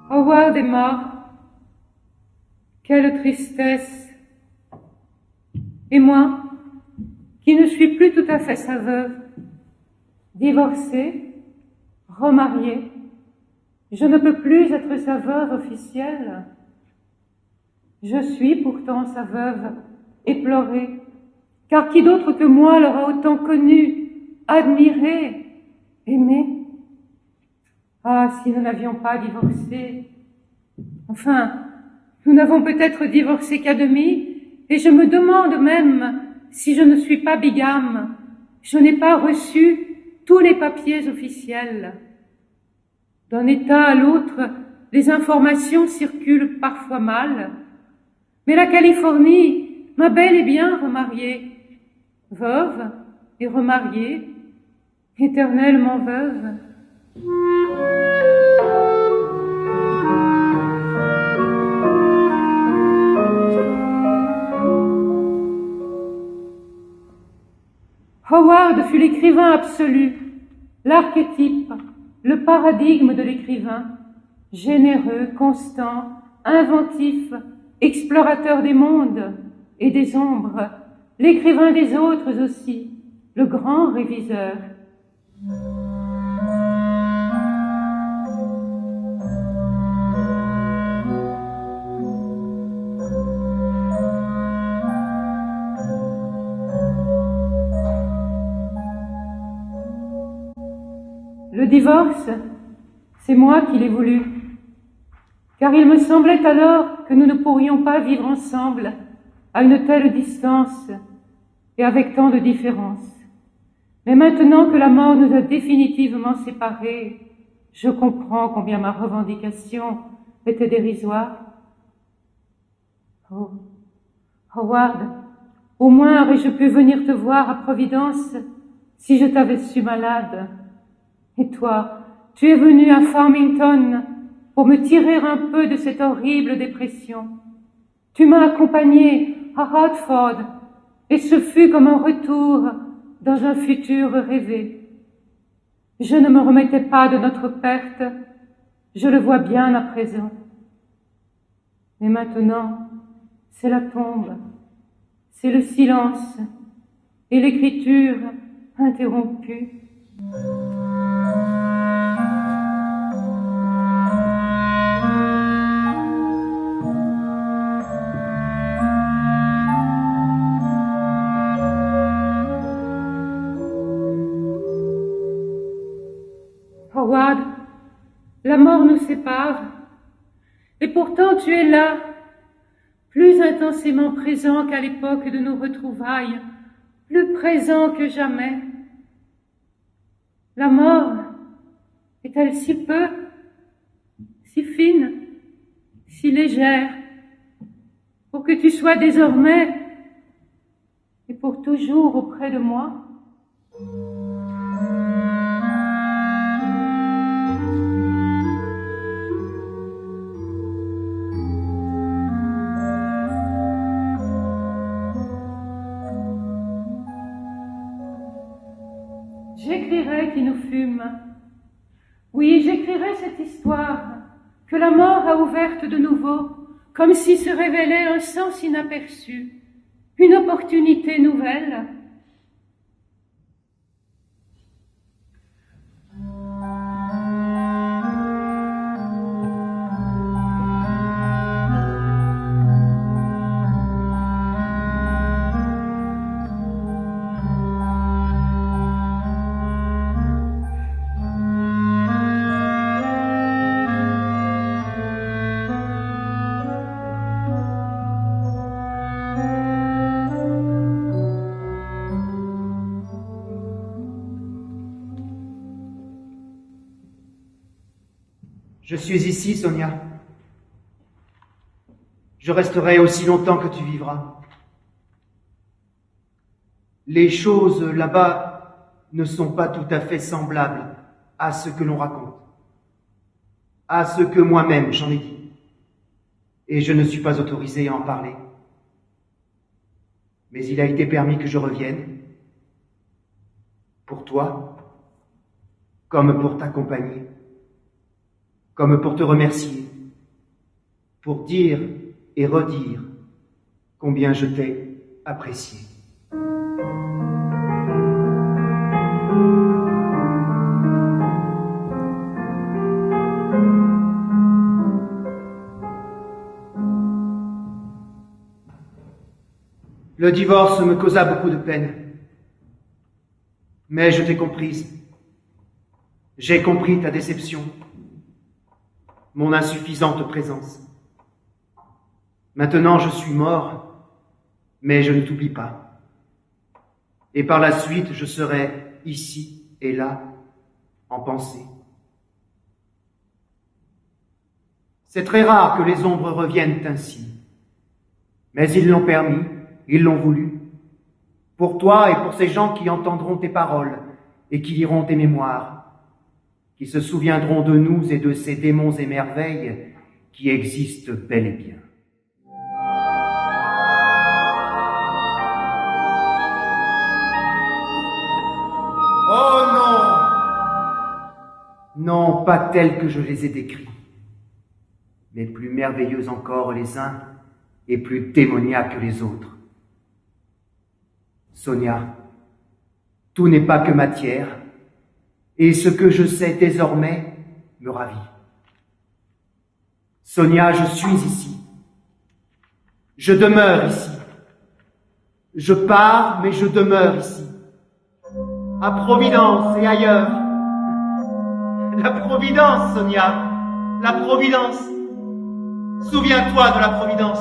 Howard est mort. Quelle tristesse. Et moi, qui ne suis plus tout à fait sa veuve, divorcée, remariée, je ne peux plus être sa veuve officielle. Je suis pourtant sa veuve éplorée, car qui d'autre que moi l'aura autant connue, admirée, aimée? Ah, si nous n'avions pas divorcé. Enfin, nous n'avons peut-être divorcé qu'à demi, et je me demande même si je ne suis pas bigame. Je n'ai pas reçu tous les papiers officiels. D'un état à l'autre, les informations circulent parfois mal. Mais la Californie m'a bel et bien remariée, veuve et remariée, éternellement veuve. Howard fut l'écrivain absolu, l'archétype, le paradigme de l'écrivain, généreux, constant, inventif, explorateur des mondes et des ombres, l'écrivain des autres aussi, le grand réviseur. Le divorce, c'est moi qui l'ai voulu, car il me semblait alors que nous ne pourrions pas vivre ensemble à une telle distance et avec tant de différence. Mais maintenant que la mort nous a définitivement séparés, je comprends combien ma revendication était dérisoire. Oh, Howard, au moins aurais-je pu venir te voir à Providence si je t'avais su malade. Et toi, tu es venu à Farmington pour me tirer un peu de cette horrible dépression. Tu m'as accompagné à Hartford, et ce fut comme un retour dans un futur rêvé. Je ne me remettais pas de notre perte, je le vois bien à présent. Mais maintenant, c'est la tombe, c'est le silence et l'écriture interrompue. Howard, la mort nous sépare, et pourtant tu es là, plus intensément présent qu'à l'époque de nos retrouvailles, plus présent que jamais. La mort est-elle si peu, si fine, si légère, pour que tu sois désormais et pour toujours auprès de moi? J'écrirai qui nous fûmes. Oui, j'écrirai cette histoire que la mort a ouverte de nouveau, comme si se révélait un sens inaperçu, une opportunité nouvelle. Je suis ici, Sonia. Je resterai aussi longtemps que tu vivras. Les choses là-bas ne sont pas tout à fait semblables à ce que l'on raconte, à ce que moi-même j'en ai dit. Et je ne suis pas autorisé à en parler. Mais il a été permis que je revienne, pour toi, comme pour t'accompagner, comme pour te remercier. pour dire et redire combien je t'ai apprécié. Le divorce me causa beaucoup de peine, mais je t'ai comprise. J'ai compris ta déception, mon insuffisante présence. Maintenant je suis mort, mais je ne t'oublie pas. Et par la suite, je serai ici et là, en pensée. C'est très rare que les ombres reviennent ainsi, mais ils l'ont permis. Ils l'ont voulu, pour toi et pour ces gens qui entendront tes paroles et qui liront tes mémoires, qui se souviendront de nous et de ces démons et merveilles qui existent bel et bien. Oh non! Non, pas tels que je les ai décrits, mais plus merveilleux encore les uns et plus démoniaques que les autres. Sonia, tout n'est pas que matière, et ce que je sais désormais me ravit. Sonia, je suis ici. Je demeure ici. Je pars, mais je demeure ici. À Providence et ailleurs. La Providence, Sonia, la Providence. Souviens-toi de la Providence.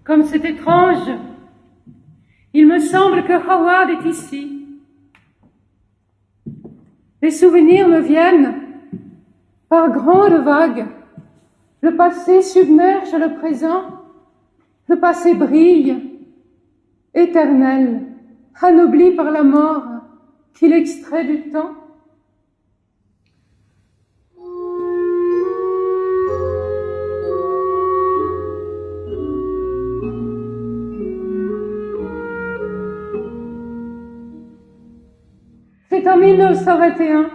Comme c'est étrange, il me semble que Howard est ici. Les souvenirs me viennent par grandes vagues. Le passé submerge le présent. Le passé brille, éternel, anobli par la mort qu'il extrait du temps. C'est en 1921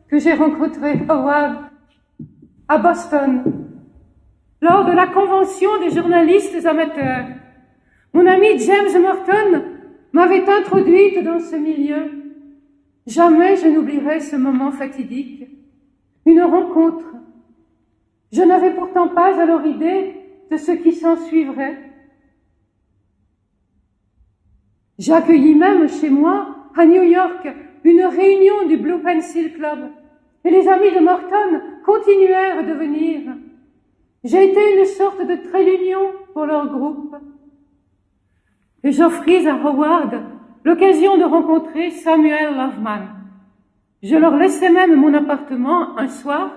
que j'ai rencontré Howard à Boston, lors de la convention des journalistes amateurs. Mon ami James Morton m'avait introduite dans ce milieu. Jamais je n'oublierai ce moment fatidique, une rencontre. Je n'avais pourtant pas alors idée de ce qui s'en suivrait. J'accueillis même chez moi, à New York, une réunion du Blue Pencil Club, et les amis de Morton continuèrent de venir. J'ai été une sorte de trait d'union pour leur groupe. Et j'offris à Howard l'occasion de rencontrer Samuel Loveman. Je leur laissai même mon appartement un soir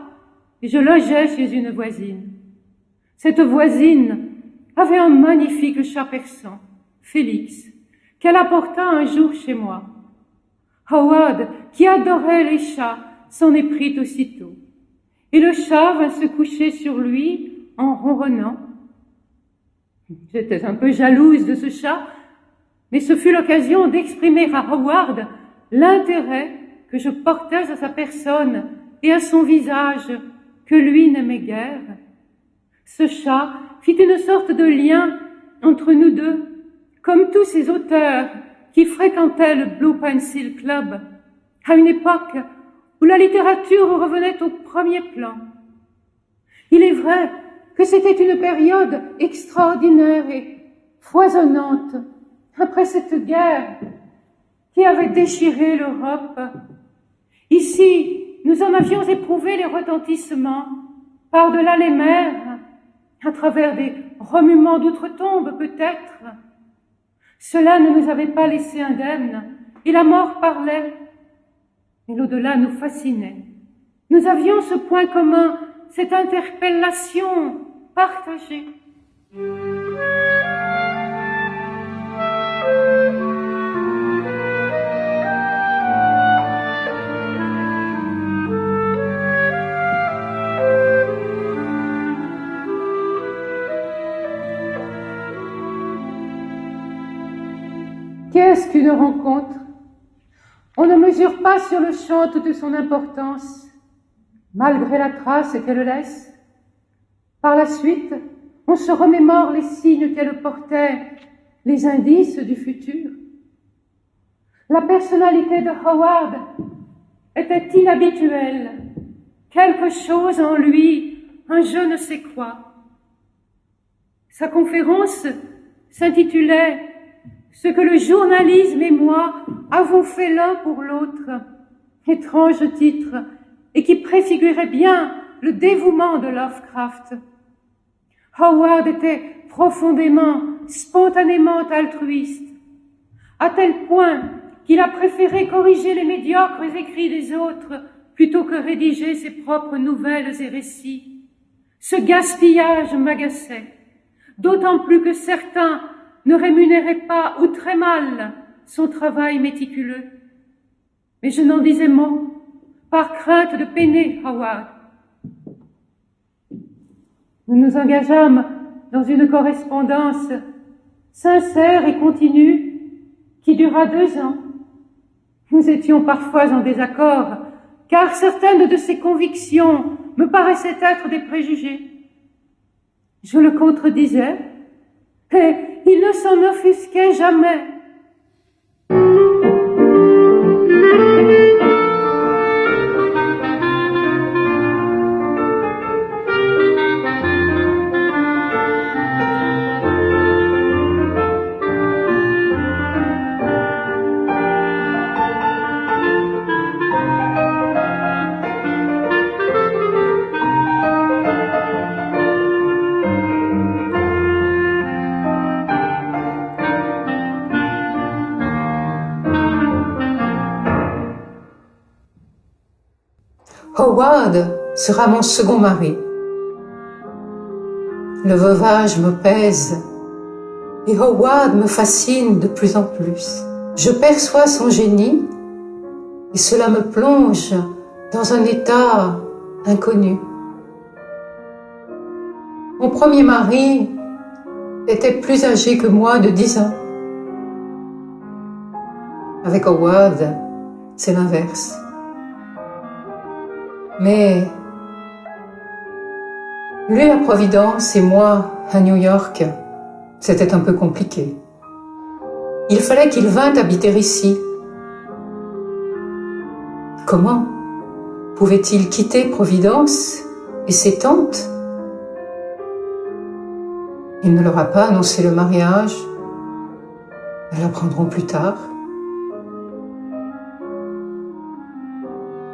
et je logeais chez une voisine. Cette voisine avait un magnifique chat persan, Félix, qu'elle apporta un jour chez moi. Howard, qui adorait les chats, s'en est pris aussitôt, et le chat vint se coucher sur lui en ronronnant. J'étais un peu jalouse de ce chat, mais ce fut l'occasion d'exprimer à Howard l'intérêt que je portais à sa personne et à son visage que lui n'aimait guère. Ce chat fit une sorte de lien entre nous deux, comme tous ces auteurs qui fréquentaient le Blue Pencil Club à une époque où la littérature revenait au premier plan. Il est vrai que c'était une période extraordinaire et foisonnante après cette guerre qui avait déchiré l'Europe. Ici, nous en avions éprouvé les retentissements par-delà les mers, à travers des remuements d'outre-tombe peut-être. Cela ne nous avait pas laissés indemnes, et la mort parlait, et l'au-delà nous fascinait. Nous avions ce point commun, cette interpellation partagée. Qu'est-ce qu'une rencontre? On ne mesure pas sur le champ toute son importance, malgré la trace qu'elle laisse. Par la suite, on se remémore les signes qu'elle portait, les indices du futur. La personnalité de Howard était inhabituelle, quelque chose en lui, un je ne sais quoi. Sa conférence s'intitulait « Ce que le journalisme et moi avons fait l'un pour l'autre », étrange titre, et qui préfigurait bien le dévouement de Lovecraft. Howard était profondément, spontanément altruiste, à tel point qu'il a préféré corriger les médiocres écrits des autres plutôt que rédiger ses propres nouvelles et récits. Ce gaspillage m'agaçait, d'autant plus que certains ne rémunéraient pas ou très mal son travail méticuleux. Mais je n'en disais mot, par crainte de peiner Howard. Nous nous engageâmes dans une correspondance sincère et continue qui dura 2 ans. Nous étions parfois en désaccord, car certaines de ses convictions me paraissaient être des préjugés. Je le contredisais, et il ne s'en offusquait jamais. Howard sera mon second mari. Le veuvage me pèse et Howard me fascine de plus en plus. Je perçois son génie et cela me plonge dans un état inconnu. Mon premier mari était plus âgé que moi de 10 ans. Avec Howard, c'est l'inverse. Mais lui à Providence et moi à New York, c'était un peu compliqué. Il fallait qu'il vînt habiter ici. Comment pouvait-il quitter Providence et ses tantes? Il ne leur a pas annoncé le mariage. Elles l'apprendront plus tard.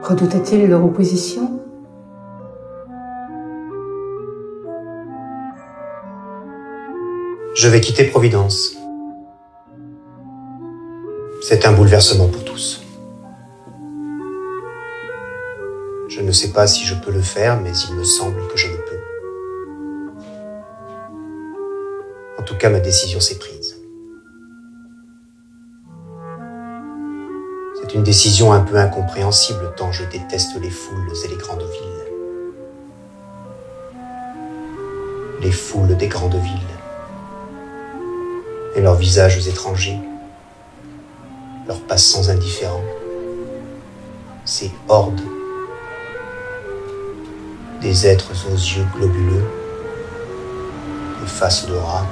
Redoutait-il leur opposition? Je vais quitter Providence. C'est un bouleversement pour tous. Je ne sais pas si je peux le faire, mais il me semble que je le peux. En tout cas, ma décision s'est prise. C'est une décision un peu incompréhensible tant je déteste les foules et les grandes villes. Les foules des grandes villes et leurs visages étrangers, leurs passants indifférents, ces hordes, des êtres aux yeux globuleux, des faces de rats.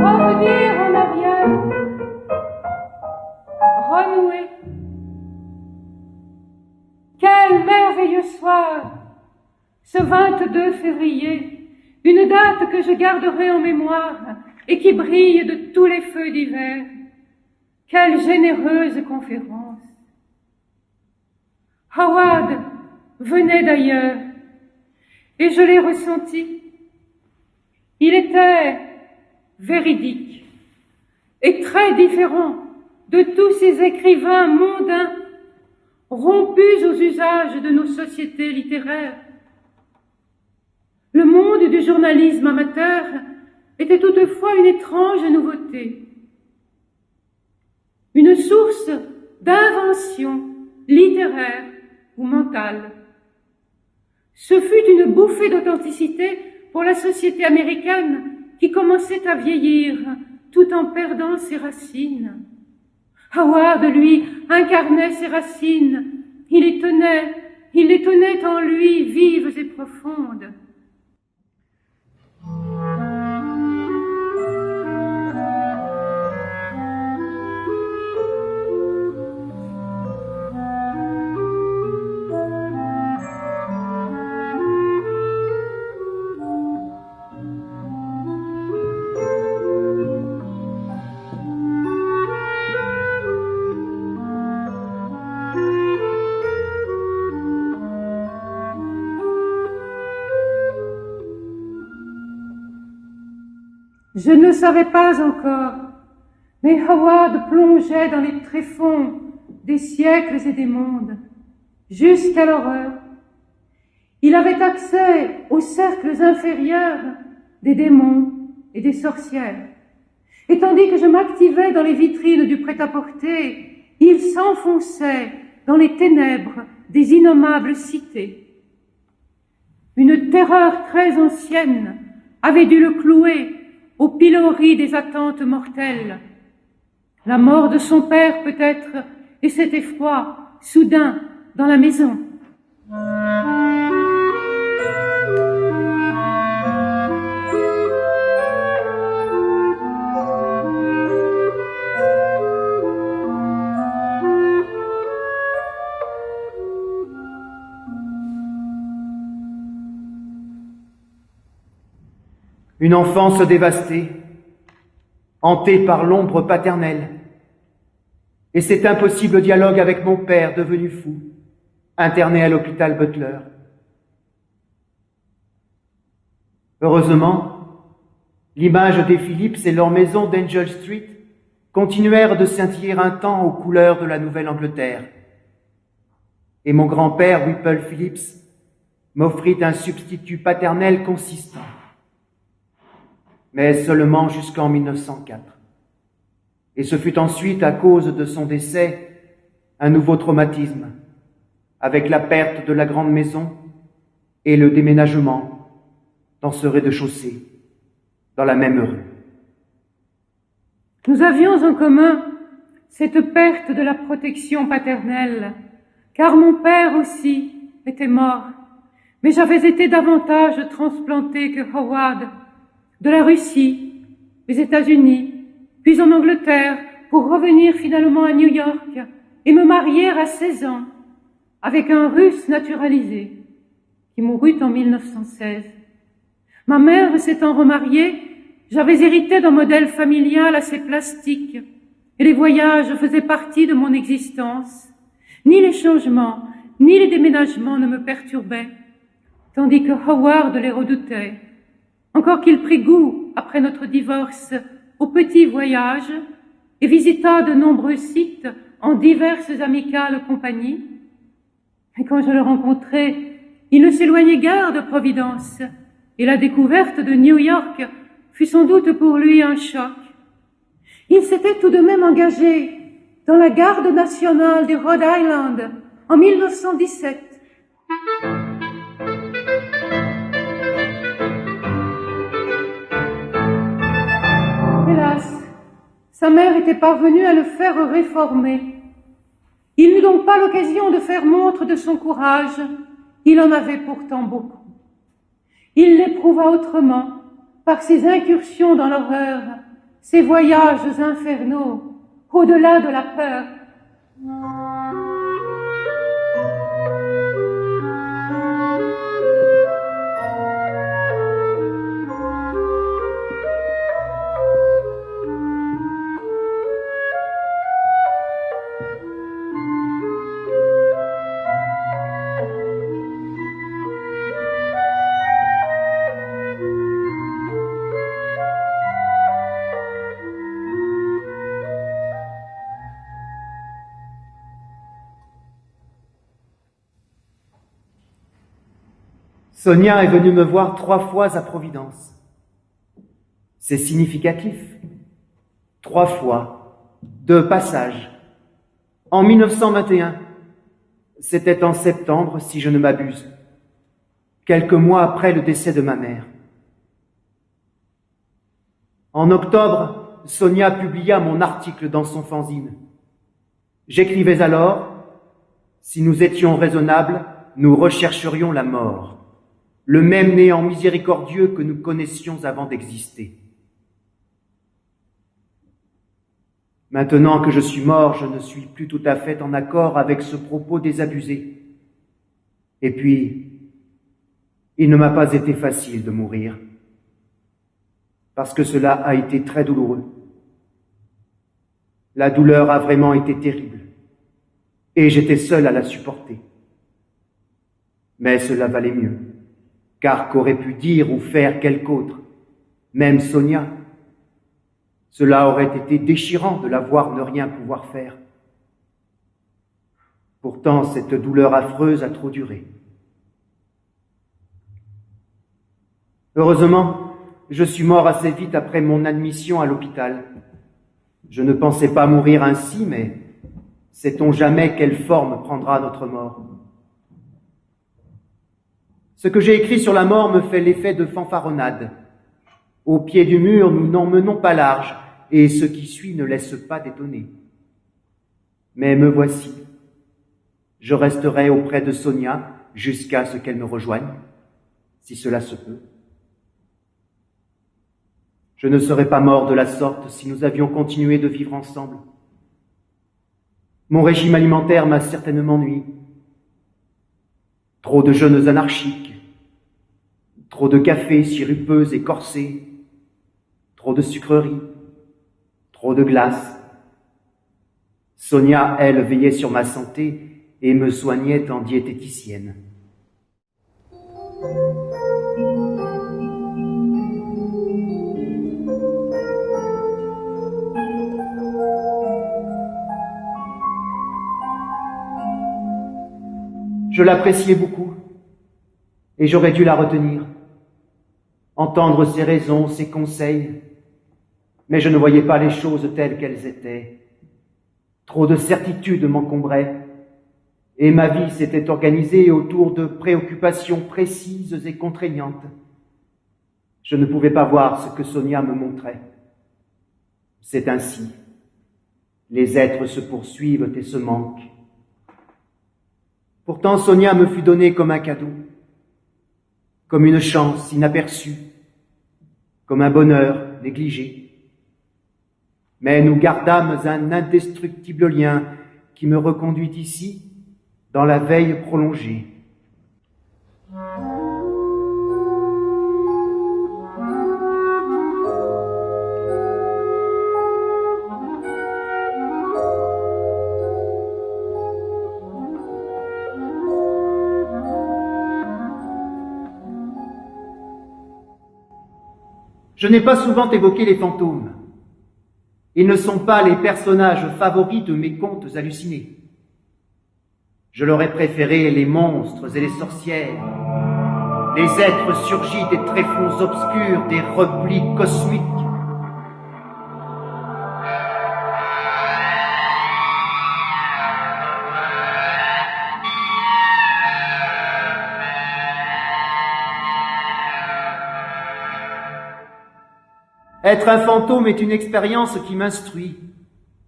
Revenir en arrière, renouer. Quel merveilleux soir, ce 22 février, une date que je garderai en mémoire et qui brille de tous les feux d'hiver. Quelle généreuse conférence. Howard venait d'ailleurs et je l'ai ressenti. Il était véridique et très différent de tous ces écrivains mondains rompus aux usages de nos sociétés littéraires. Le monde du journalisme amateur était toutefois une étrange nouveauté, une source d'invention littéraire ou mentale. Ce fut une bouffée d'authenticité pour la société américaine qui commençait à vieillir tout en perdant ses racines. Howard, lui, incarnait ses racines. Il les tenait en lui vives et profondes. Je ne savais pas encore, mais Howard plongeait dans les tréfonds des siècles et des mondes, jusqu'à l'horreur. Il avait accès aux cercles inférieurs des démons et des sorcières. Et tandis que je m'activais dans les vitrines du prêt-à-porter, il s'enfonçait dans les ténèbres des innommables cités. Une terreur très ancienne avait dû le clouer au pilori des attentes mortelles. La mort de son père peut-être, et cet effroi soudain dans la maison. Une enfance dévastée, hantée par l'ombre paternelle, et cet impossible dialogue avec mon père devenu fou, interné à l'hôpital Butler. Heureusement, l'image des Phillips et leur maison d'Angel Street continuèrent de scintiller un temps aux couleurs de la Nouvelle-Angleterre, et mon grand-père Whipple Phillips m'offrit un substitut paternel consistant, mais seulement jusqu'en 1904. Et ce fut ensuite, à cause de son décès, un nouveau traumatisme, avec la perte de la grande maison et le déménagement dans ce rez-de-chaussée, dans la même rue. Nous avions en commun cette perte de la protection paternelle, car mon père aussi était mort, mais j'avais été davantage transplanté que Howard, de la Russie, les États-Unis, puis en Angleterre, pour revenir finalement à New York et me marier à 16 ans avec un Russe naturalisé qui mourut en 1916. Ma mère s'étant remariée, j'avais hérité d'un modèle familial assez plastique et les voyages faisaient partie de mon existence. Ni les changements, ni les déménagements ne me perturbaient, tandis que Howard les redoutait, encore qu'il prit goût, après notre divorce, aux petits voyages et visita de nombreux sites en diverses amicales compagnies. Et quand je le rencontrai, il ne s'éloignait guère de Providence, et la découverte de New York fut sans doute pour lui un choc. Il s'était tout de même engagé dans la garde nationale du Rhode Island en 1917. Hélas, sa mère était parvenue à le faire réformer. Il n'eut donc pas l'occasion de faire montre de son courage. Il en avait pourtant beaucoup. Il l'éprouva autrement, par ses incursions dans l'horreur, ses voyages infernaux, au-delà de la peur. Sonia est venue me voir 3 fois à Providence. C'est significatif. 3 fois, de passage. En 1921, c'était en septembre, si je ne m'abuse, quelques mois après le décès de ma mère. En octobre, Sonia publia mon article dans son fanzine. J'écrivais alors, si nous étions raisonnables, nous rechercherions la mort. Le même néant miséricordieux que nous connaissions avant d'exister. Maintenant que je suis mort, je ne suis plus tout à fait en accord avec ce propos désabusé. Et puis, il ne m'a pas été facile de mourir, parce que cela a été très douloureux. La douleur a vraiment été terrible, et j'étais seul à la supporter. Mais cela valait mieux. Car qu'aurait pu dire ou faire quelque autre, même Sonia? Cela aurait été déchirant de la voir ne rien pouvoir faire. Pourtant, cette douleur affreuse a trop duré. Heureusement, je suis mort assez vite après mon admission à l'hôpital. Je ne pensais pas mourir ainsi, mais sait-on jamais quelle forme prendra notre mort? Ce que j'ai écrit sur la mort me fait l'effet de fanfaronnade. Au pied du mur, nous n'en menons pas large, et ce qui suit ne laisse pas d'étonner. Mais me voici. Je resterai auprès de Sonia jusqu'à ce qu'elle me rejoigne, si cela se peut. Je ne serais pas mort de la sorte si nous avions continué de vivre ensemble. Mon régime alimentaire m'a certainement nui. Trop de jeûnes anarchiques, trop de cafés sirupeux et corsés, trop de sucreries, trop de glace. Sonia, elle, veillait sur ma santé et me soignait en diététicienne. Je l'appréciais beaucoup, et j'aurais dû la retenir, entendre ses raisons, ses conseils, mais je ne voyais pas les choses telles qu'elles étaient. Trop de certitudes m'encombraient, et ma vie s'était organisée autour de préoccupations précises et contraignantes. Je ne pouvais pas voir ce que Sonia me montrait. C'est ainsi. Les êtres se poursuivent et se manquent. Pourtant, Sonia me fut donnée comme un cadeau, comme une chance inaperçue, comme un bonheur négligé. Mais nous gardâmes un indestructible lien qui me reconduit ici, dans la veille prolongée. Je n'ai pas souvent évoqué les fantômes. Ils ne sont pas les personnages favoris de mes contes hallucinés. Je leur ai préféré les monstres et les sorcières, les êtres surgis des tréfonds obscurs, des replis cosmiques. Être un fantôme est une expérience qui m'instruit,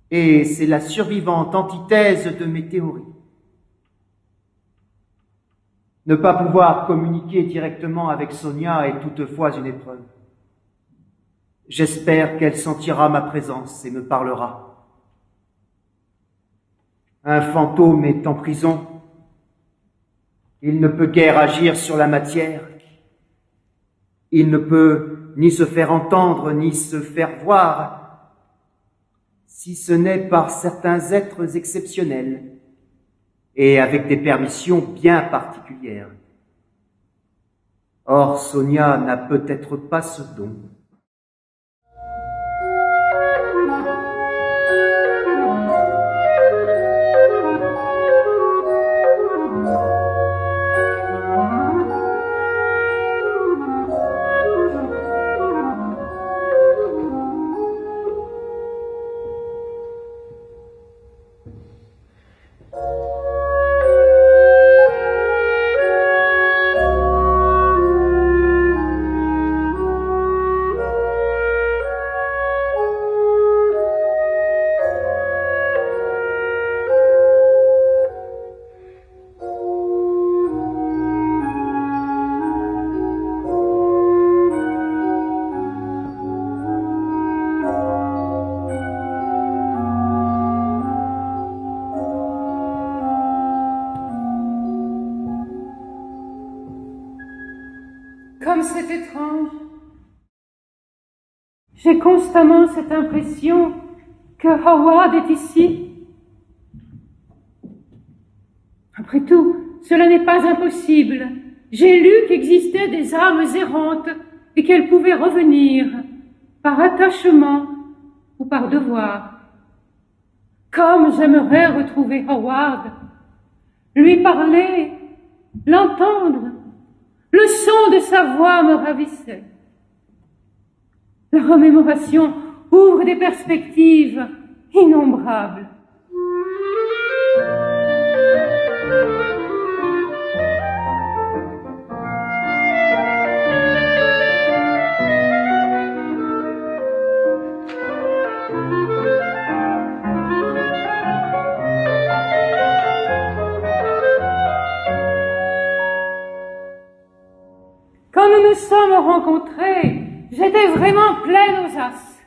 et c'est la survivante antithèse de mes théories. Ne pas pouvoir communiquer directement avec Sonia est toutefois une épreuve. J'espère qu'elle sentira ma présence et me parlera. Un fantôme est en prison. Il ne peut guère agir sur la matière. Il ne peut ni se faire entendre, ni se faire voir, si ce n'est par certains êtres exceptionnels et avec des permissions bien particulières. Or, Sonia n'a peut-être pas ce don. Comme c'est étrange. J'ai constamment cette impression que Howard est ici. Après tout, cela n'est pas impossible. J'ai lu qu'existaient des âmes errantes et qu'elles pouvaient revenir par attachement ou par devoir. Comme j'aimerais retrouver Howard, lui parler, l'entendre. Le son de sa voix me ravissait. La remémoration ouvre des perspectives innombrables. Quand nous nous sommes rencontrés, j'étais vraiment pleine aux as,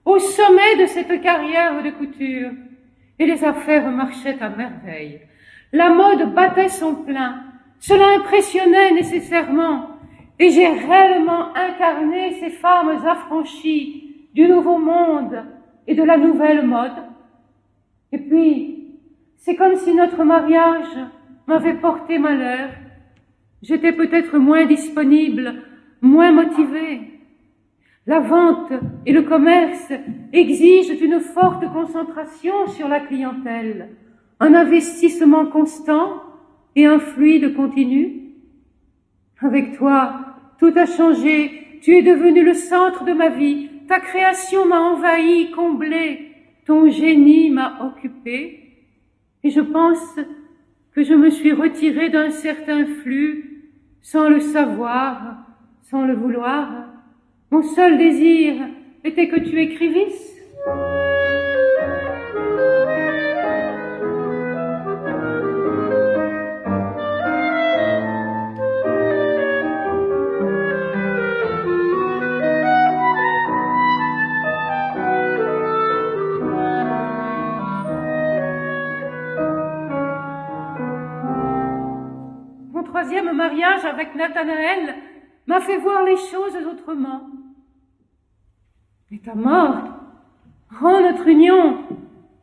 au sommet de cette carrière de couture, et les affaires marchaient à merveille. La mode battait son plein, cela impressionnait nécessairement, et j'ai réellement incarné ces femmes affranchies du nouveau monde et de la nouvelle mode. Et puis, c'est comme si notre mariage m'avait porté malheur. J'étais peut-être moins disponible, moins motivée. La vente et le commerce exigent une forte concentration sur la clientèle, un investissement constant et un fluide continu. Avec toi, tout a changé. Tu es devenu le centre de ma vie. Ta création m'a envahi, comblé. Ton génie m'a occupé. Et je pense que je me suis retirée d'un certain flux sans le savoir, sans le vouloir. Mon seul désir était que tu écrivisses. troisième mariage avec Nathanaël m'a fait voir les choses autrement. Et ta mort rend notre union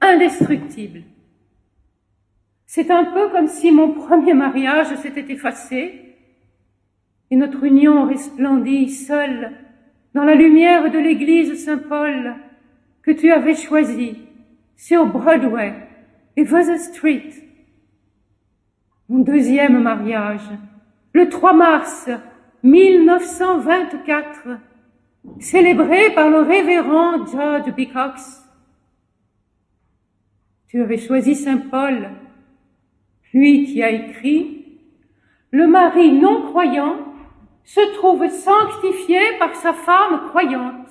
indestructible. C'est un peu comme si mon premier mariage s'était effacé et notre union resplendit seule dans la lumière de l'église Saint-Paul que tu avais choisie sur Broadway et Vassar Street. Mon deuxième mariage, le 3 mars 1924, célébré par le révérend George B. Cox. Tu avais choisi Saint-Paul, lui qui a écrit « Le mari non croyant se trouve sanctifié par sa femme croyante ».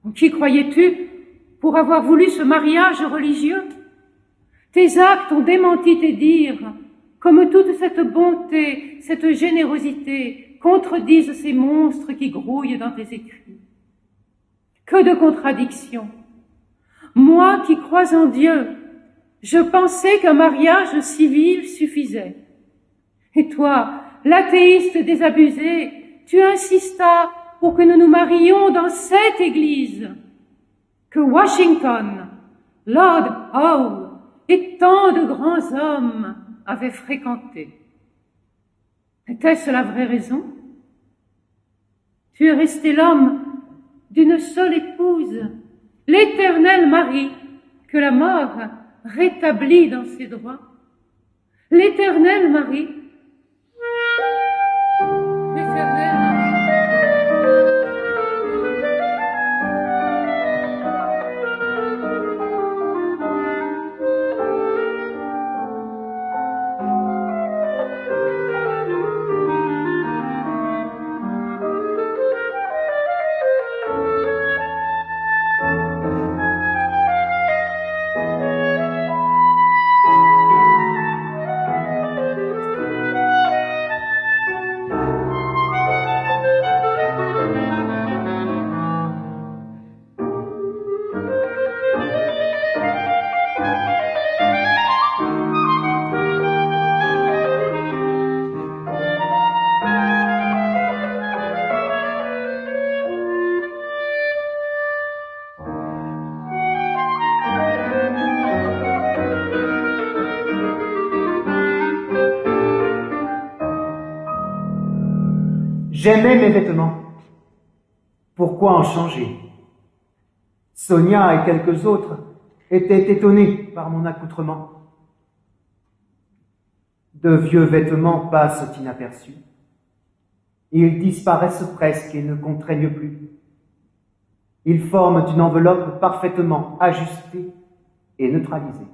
En qui croyais-tu pour avoir voulu ce mariage religieux? Tes actes ont démenti tes dires, comme toute cette bonté, cette générosité contredisent ces monstres qui grouillent dans tes écrits. Que de contradictions! Moi qui crois en Dieu, je pensais qu'un mariage civil suffisait. Et toi, l'athéiste désabusé, tu insistas pour que nous nous marions dans cette église que Washington, Lord Howe et tant de grands hommes avaient fréquentée. Était-ce la vraie raison? Tu es resté l'homme d'une seule épouse, l'éternel mari que la mort rétablit dans ses droits. L'éternel mari, l'éternel mari. J'aimais mes vêtements. Pourquoi en changer? Sonia et quelques autres étaient étonnés par mon accoutrement. De vieux vêtements passent inaperçus. Ils disparaissent presque et ne contraignent plus. Ils forment une enveloppe parfaitement ajustée et neutralisée.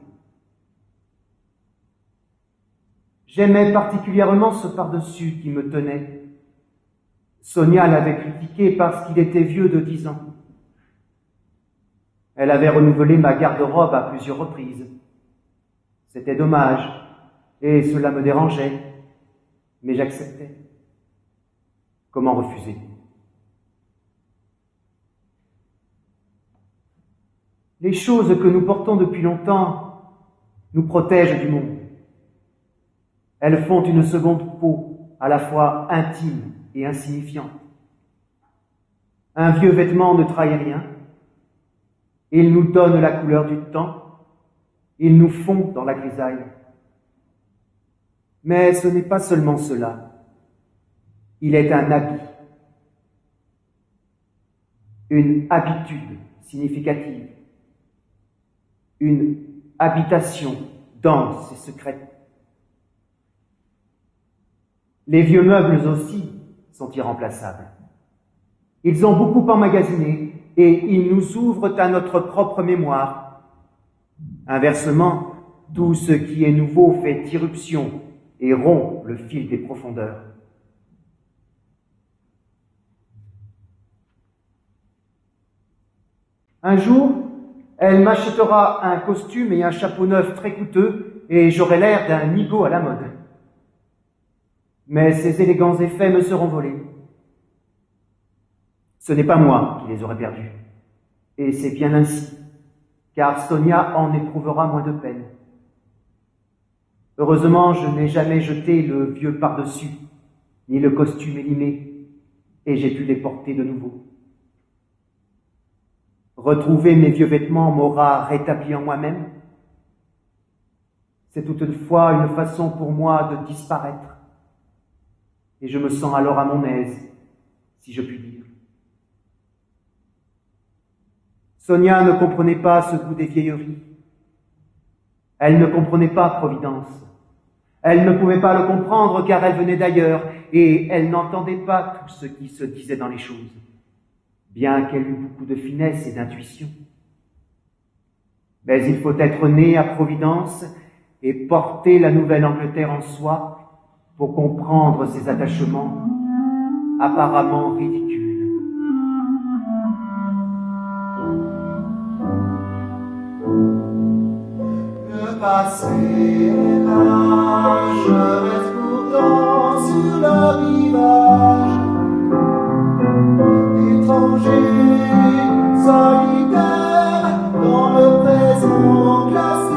J'aimais particulièrement ce pardessus qui me tenait. Sonia l'avait critiqué parce qu'il était vieux de 10 ans. Elle avait renouvelé ma garde-robe à plusieurs reprises. C'était dommage, et cela me dérangeait, mais j'acceptais. Comment refuser? Les choses que nous portons depuis longtemps nous protègent du monde. Elles font une seconde peau, à la fois intime et insignifiante. Un vieux vêtement ne trahit rien. Il nous donne la couleur du temps. Il nous fond dans la grisaille. Mais ce n'est pas seulement cela. Il est un habit. Une habitude significative. Une habitation dense et secrète. Les vieux meubles aussi sont irremplaçables. Ils ont beaucoup emmagasiné et ils nous ouvrent à notre propre mémoire. Inversement, tout ce qui est nouveau fait irruption et rompt le fil des profondeurs. Un jour, elle m'achètera un costume et un chapeau neuf très coûteux et j'aurai l'air d'un nigo à la mode. Mais ces élégants effets me seront volés. Ce n'est pas moi qui les aurai perdus. Et c'est bien ainsi, car Sonia en éprouvera moins de peine. Heureusement, je n'ai jamais jeté le vieux par-dessus, ni le costume élimé, et j'ai pu les porter de nouveau. Retrouver mes vieux vêtements m'aura rétabli en moi-même. C'est toutefois une façon pour moi de disparaître, et je me sens alors à mon aise, si je puis dire. Sonia ne comprenait pas ce goût des vieilleries. Elle ne comprenait pas Providence. Elle ne pouvait pas le comprendre car elle venait d'ailleurs et elle n'entendait pas tout ce qui se disait dans les choses, bien qu'elle eût beaucoup de finesse et d'intuition. Mais il faut être né à Providence et porter la Nouvelle-Angleterre en soi pour comprendre ces attachements apparemment ridicules. Le passé est là, je reste pourtant sur le rivage, étranger, solitaire, dans le présent glacé.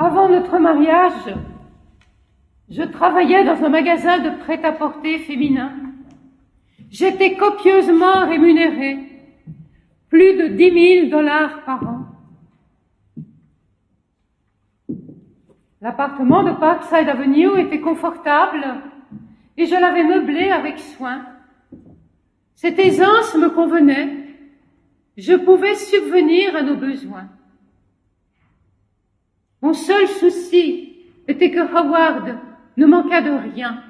Avant notre mariage, je travaillais dans un magasin de prêt-à-porter féminin. J'étais copieusement rémunérée, plus de $10,000 par an. L'appartement de Parkside Avenue était confortable et je l'avais meublé avec soin. Cette aisance me convenait. Je pouvais subvenir à nos besoins. Mon seul souci était que Howard ne manquât de rien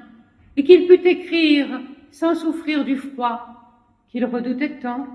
et qu'il pût écrire sans souffrir du froid qu'il redoutait tant.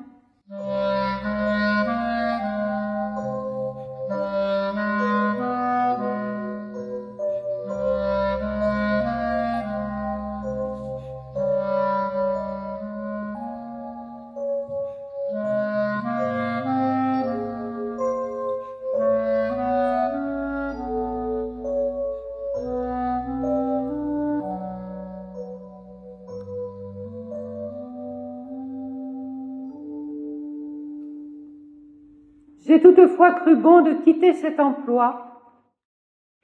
J'ai toutefois cru bon de quitter cet emploi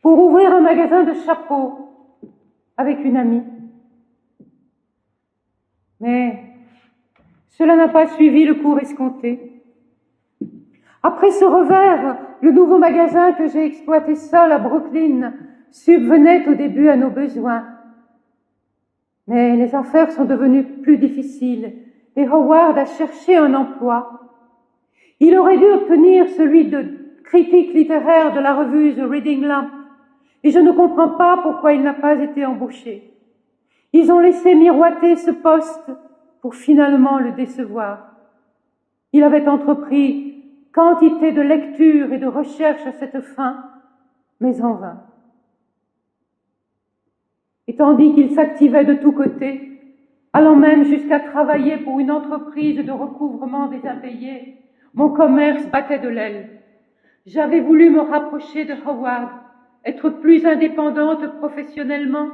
pour ouvrir un magasin de chapeaux avec une amie. Mais cela n'a pas suivi le cours escompté. Après ce revers, le nouveau magasin que j'ai exploité seul à Brooklyn subvenait au début à nos besoins. Mais les affaires sont devenues plus difficiles et Howard a cherché un emploi. Il aurait dû obtenir celui de critique littéraire de la revue The Reading Lamp, et je ne comprends pas pourquoi il n'a pas été embauché. Ils ont laissé miroiter ce poste pour finalement le décevoir. Il avait entrepris quantité de lectures et de recherches à cette fin, mais en vain. Et tandis qu'il s'activait de tous côtés, allant même jusqu'à travailler pour une entreprise de recouvrement des impayés, mon commerce battait de l'aile. J'avais voulu me rapprocher de Howard, être plus indépendante professionnellement.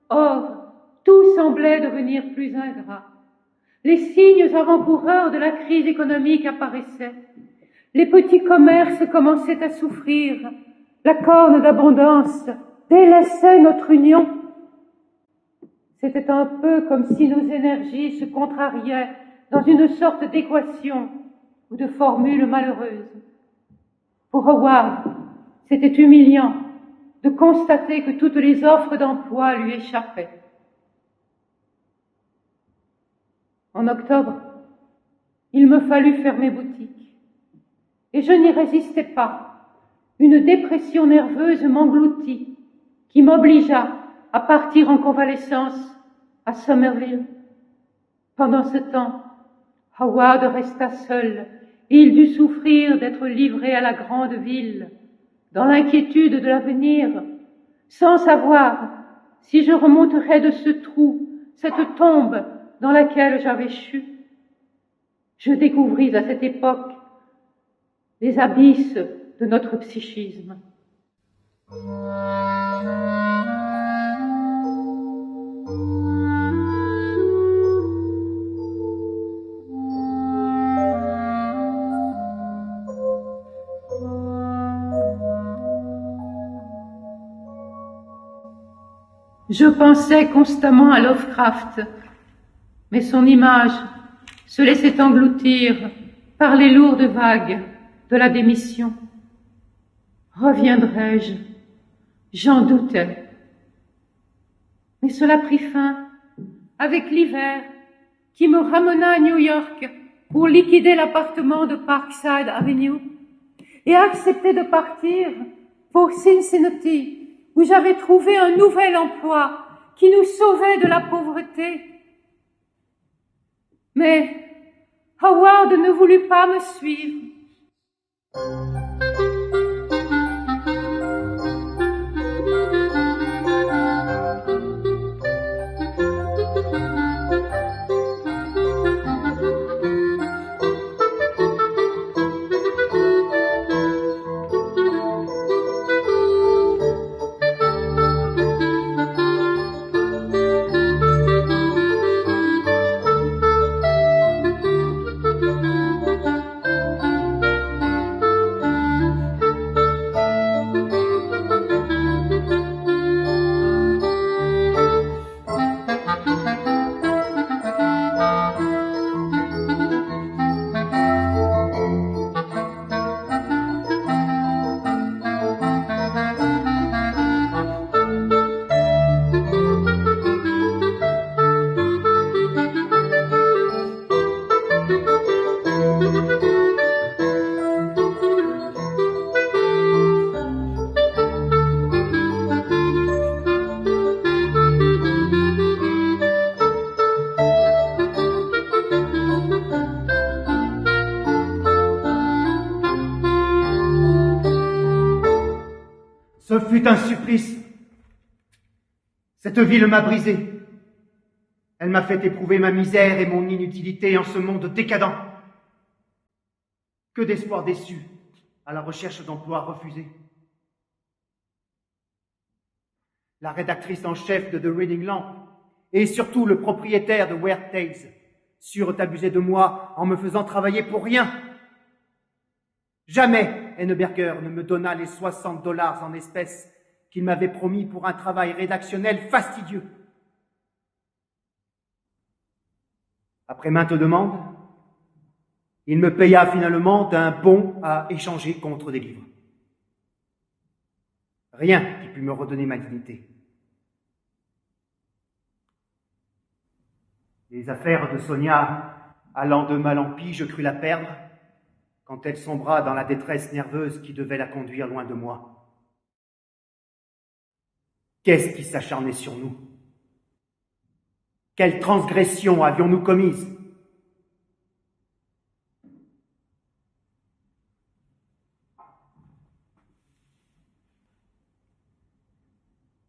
Or, tout semblait devenir plus ingrat. Les signes avant-coureurs de la crise économique apparaissaient. Les petits commerces commençaient à souffrir. La corne d'abondance délaissait notre union. C'était un peu comme si nos énergies se contrariaient dans une sorte d'équation ou de formule malheureuse. Pour Howard, c'était humiliant de constater que toutes les offres d'emploi lui échappaient. En octobre, il me fallut fermer boutique, et je n'y résistais pas. Une dépression nerveuse m'engloutit, qui m'obligea à partir en convalescence à Somerville. Pendant ce temps, Howard resta seul, et il dut souffrir d'être livré à la grande ville, dans l'inquiétude de l'avenir, sans savoir si je remonterais de ce trou, cette tombe dans laquelle j'avais chu. Je découvris à cette époque les abysses de notre psychisme. Je pensais constamment à Lovecraft, mais son image se laissait engloutir par les lourdes vagues de la démission. Reviendrai-je? J'en doutais. Mais cela prit fin avec l'hiver qui me ramena à New York pour liquider l'appartement de Parkside Avenue et accepter de partir pour Cincinnati, où j'avais trouvé un nouvel emploi qui nous sauvait de la pauvreté. Mais Howard ne voulut pas me suivre. Ce fut un supplice. Cette ville m'a brisé. Elle m'a fait éprouver ma misère et mon inutilité en ce monde décadent. Que d'espoirs déçus à la recherche d'emplois refusés. La rédactrice en chef de The Reading Lamp et surtout le propriétaire de Weird Tales surent abuser de moi en me faisant travailler pour rien. Jamais Henneberger ne me donna les $60 en espèces qu'il m'avait promis pour un travail rédactionnel fastidieux. Après maintes demandes, il me paya finalement d'un bon à échanger contre des livres. Rien qui put me redonner ma dignité. Les affaires de Sonia allant de mal en pis, je crus la perdre quand elle sombra dans la détresse nerveuse qui devait la conduire loin de moi. Qu'est-ce qui s'acharnait sur nous? Quelle transgression avions-nous commise?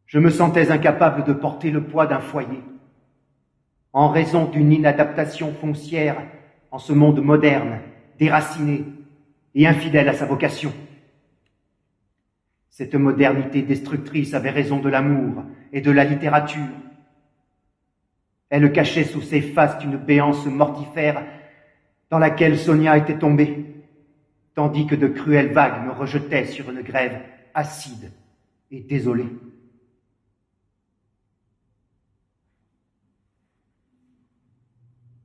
Je me sentais incapable de porter le poids d'un foyer, en raison d'une inadaptation foncière en ce monde moderne, déraciné et infidèle à sa vocation. Cette modernité destructrice avait raison de l'amour et de la littérature. Elle cachait sous ses fastes une béance mortifère dans laquelle Sonia était tombée, tandis que de cruelles vagues me rejetaient sur une grève acide et désolée.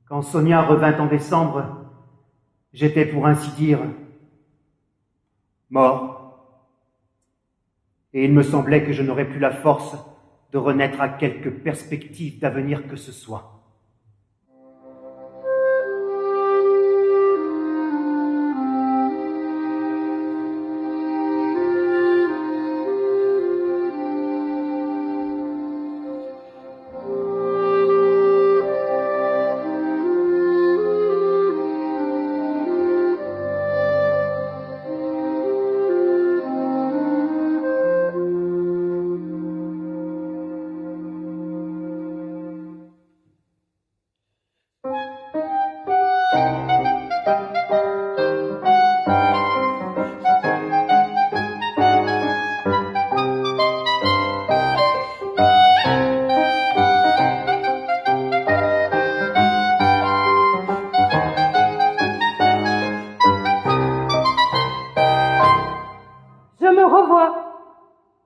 Quand Sonia revint en décembre, j'étais pour ainsi dire mort, et il me semblait que je n'aurais plus la force de renaître à quelque perspective d'avenir que ce soit.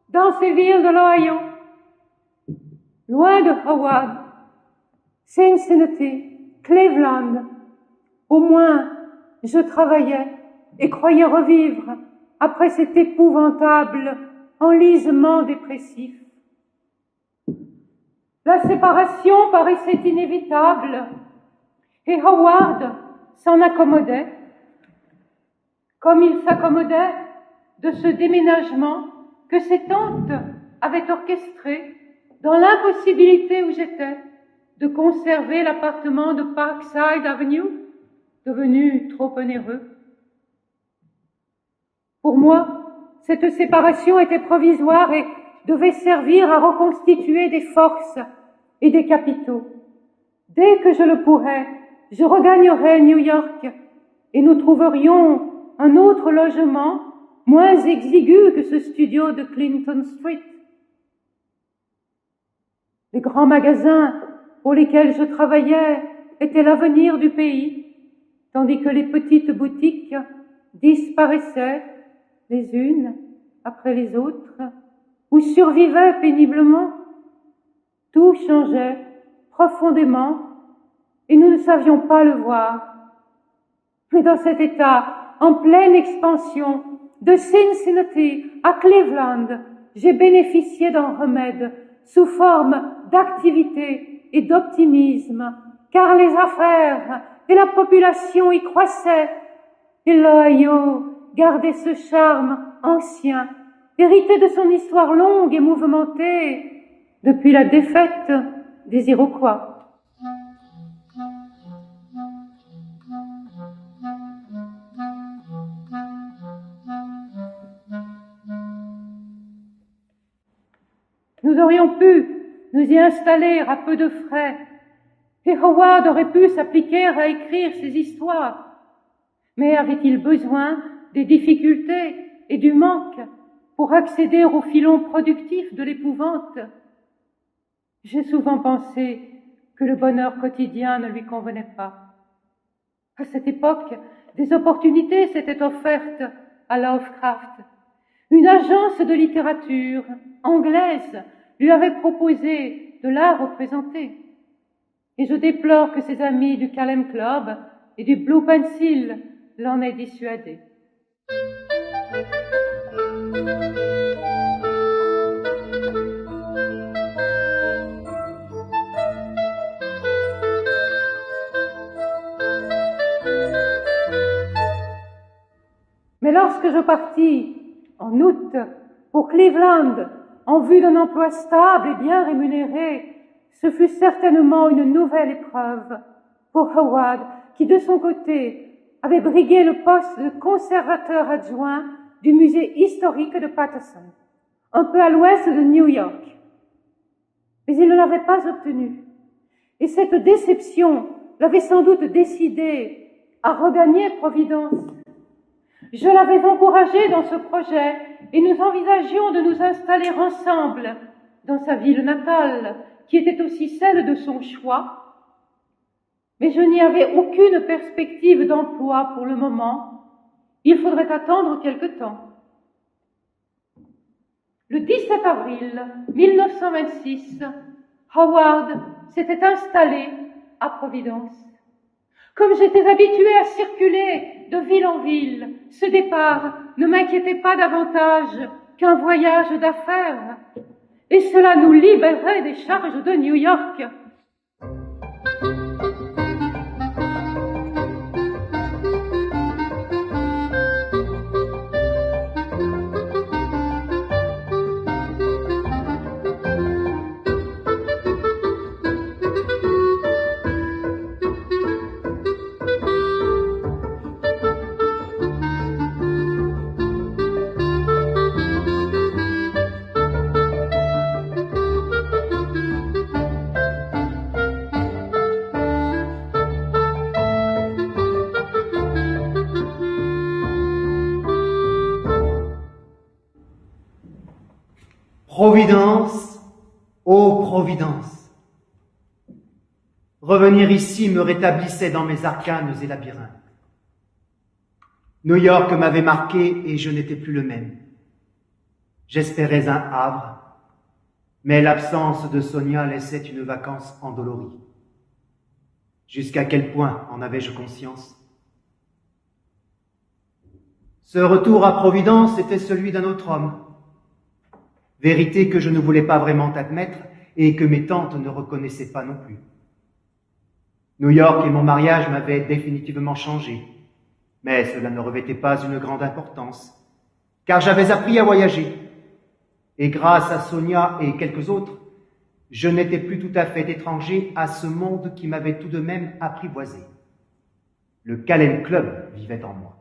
Dans ces villes de l'Ohio, loin de Howard, Cincinnati, Cleveland, au moins je travaillais et croyais revivre après cet épouvantable enlisement dépressif. La séparation paraissait inévitable et Howard s'en accommodait, comme il s'accommodait de ce déménagement que ses tantes avaient orchestré dans l'impossibilité où j'étais de conserver l'appartement de Parkside Avenue, devenu trop onéreux. Pour moi, cette séparation était provisoire et devait servir à reconstituer des forces et des capitaux. Dès que je le pourrais, je regagnerais New York et nous trouverions un autre logement moins exigu que ce studio de Clinton Street. Les grands magasins pour lesquels je travaillais étaient l'avenir du pays, tandis que les petites boutiques disparaissaient les unes après les autres, ou survivaient péniblement. Tout changeait profondément et nous ne savions pas le voir. Mais dans cet état, en pleine expansion, de Cincinnati à Cleveland, j'ai bénéficié d'un remède sous forme d'activité et d'optimisme, car les affaires et la population y croissaient, et l'Ohio gardait ce charme ancien, hérité de son histoire longue et mouvementée depuis la défaite des Iroquois. Nous aurions pu nous y installer à peu de frais, et Howard aurait pu s'appliquer à écrire ses histoires. Mais avait-il besoin des difficultés et du manque pour accéder au filon productif de l'épouvante? J'ai souvent pensé que le bonheur quotidien ne lui convenait pas. À cette époque, des opportunités s'étaient offertes à Lovecraft. Une agence de littérature anglaise lui avait proposé de la représenter. Et je déplore que ses amis du Calem Club et du Blue Pencil l'en aient dissuadé. Mais lorsque je partis en août pour Cleveland, en vue d'un emploi stable et bien rémunéré, ce fut certainement une nouvelle épreuve pour Howard, qui de son côté avait brigué le poste de conservateur adjoint du musée historique de Patterson, un peu à l'ouest de New York. Mais il ne l'avait pas obtenu, et cette déception l'avait sans doute décidé à regagner Providence. Je l'avais encouragé dans ce projet et nous envisagions de nous installer ensemble dans sa ville natale, qui était aussi celle de son choix. Mais je n'y avais aucune perspective d'emploi pour le moment. il faudrait attendre quelque temps. Le 17 avril 1926, Howard s'était installé à Providence. Comme j'étais habituée à circuler de ville en ville, ce départ ne m'inquiétait pas davantage qu'un voyage d'affaires, et cela nous libérait des charges de New York. Providence, ô Providence. Revenir ici me rétablissait dans mes arcanes et labyrinthes. New York m'avait marqué et je n'étais plus le même. J'espérais un havre, mais l'absence de Sonia laissait une vacance endolorie. Jusqu'à quel point en avais-je conscience? Ce retour à Providence était celui d'un autre homme. Vérité que je ne voulais pas vraiment admettre et que mes tantes ne reconnaissaient pas non plus. New York et mon mariage m'avaient définitivement changé, mais cela ne revêtait pas une grande importance, car j'avais appris à voyager, et grâce à Sonia et quelques autres, je n'étais plus tout à fait étranger à ce monde qui m'avait tout de même apprivoisé. Le Calem Club vivait en moi.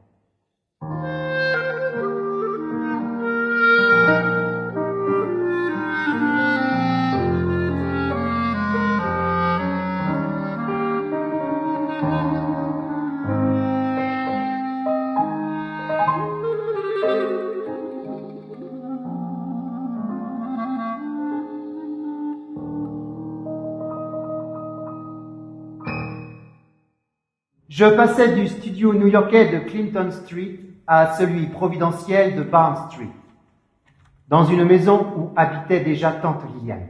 Je passais du studio new-yorkais de Clinton Street à celui providentiel de Barnes Street, dans une maison où habitait déjà tante Liliane.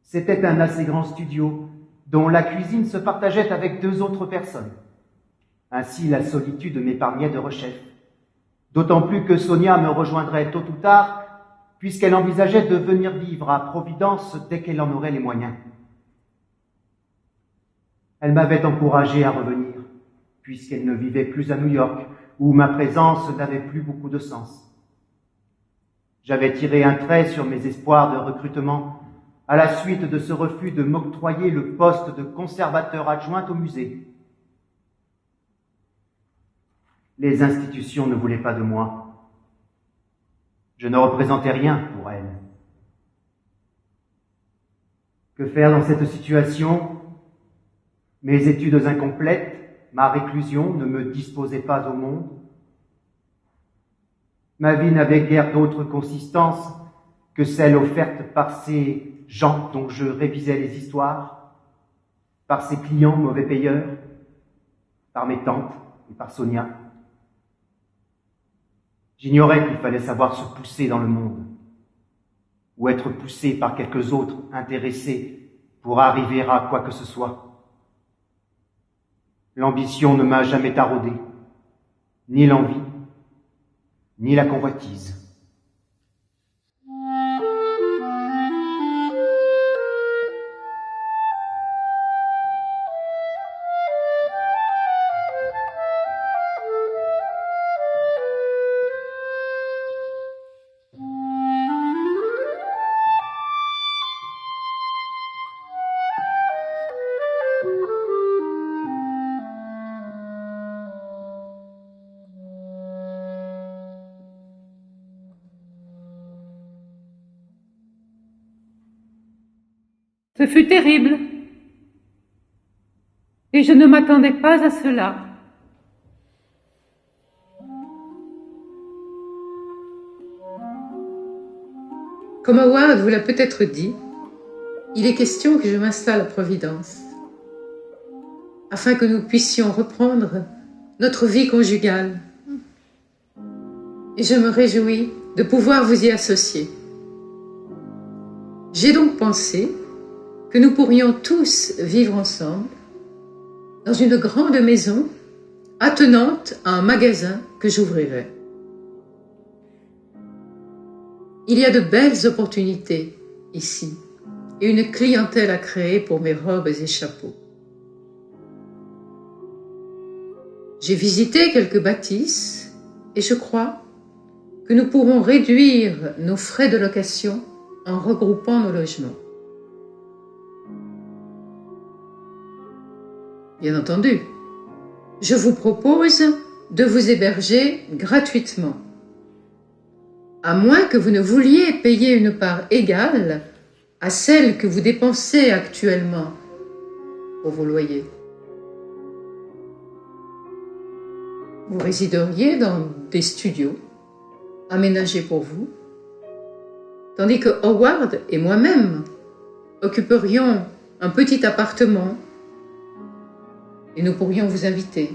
C'était un assez grand studio dont la cuisine se partageait avec 2 autres personnes. Ainsi, la solitude m'épargnait de rechef, d'autant plus que Sonia me rejoindrait tôt ou tard, puisqu'elle envisageait de venir vivre à Providence dès qu'elle en aurait les moyens. Elle m'avait encouragé à revenir, puisqu'elle ne vivait plus à New York, où ma présence n'avait plus beaucoup de sens. J'avais tiré un trait sur mes espoirs de recrutement à la suite de ce refus de m'octroyer le poste de conservateur adjoint au musée. Les institutions ne voulaient pas de moi. Je ne représentais rien pour elles. Que faire dans cette situation ? Mes études incomplètes, ma réclusion ne me disposait pas au monde. Ma vie n'avait guère d'autre consistance que celle offerte par ces gens dont je révisais les histoires, par ces clients mauvais payeurs, par mes tantes et par Sonia. J'ignorais qu'il fallait savoir se pousser dans le monde, ou être poussé par quelques autres intéressés pour arriver à quoi que ce soit. L'ambition ne m'a jamais taraudé, ni l'envie, ni la convoitise. Ce fut terrible, et je ne m'attendais pas à cela. Comme Howard vous l'a peut-être dit, il est question que je m'installe à Providence, afin que nous puissions reprendre notre vie conjugale. Et je me réjouis de pouvoir vous y associer. J'ai donc pensé que nous pourrions tous vivre ensemble dans une grande maison attenante à un magasin que j'ouvrirai. Il y a de belles opportunités ici et une clientèle à créer pour mes robes et chapeaux. J'ai visité quelques bâtisses et je crois que nous pourrons réduire nos frais de location en regroupant nos logements. Bien entendu, je vous propose de vous héberger gratuitement, à moins que vous ne vouliez payer une part égale à celle que vous dépensez actuellement pour vos loyers. Vous résideriez dans des studios aménagés pour vous, tandis que Howard et moi-même occuperions un petit appartement et nous pourrions vous inviter,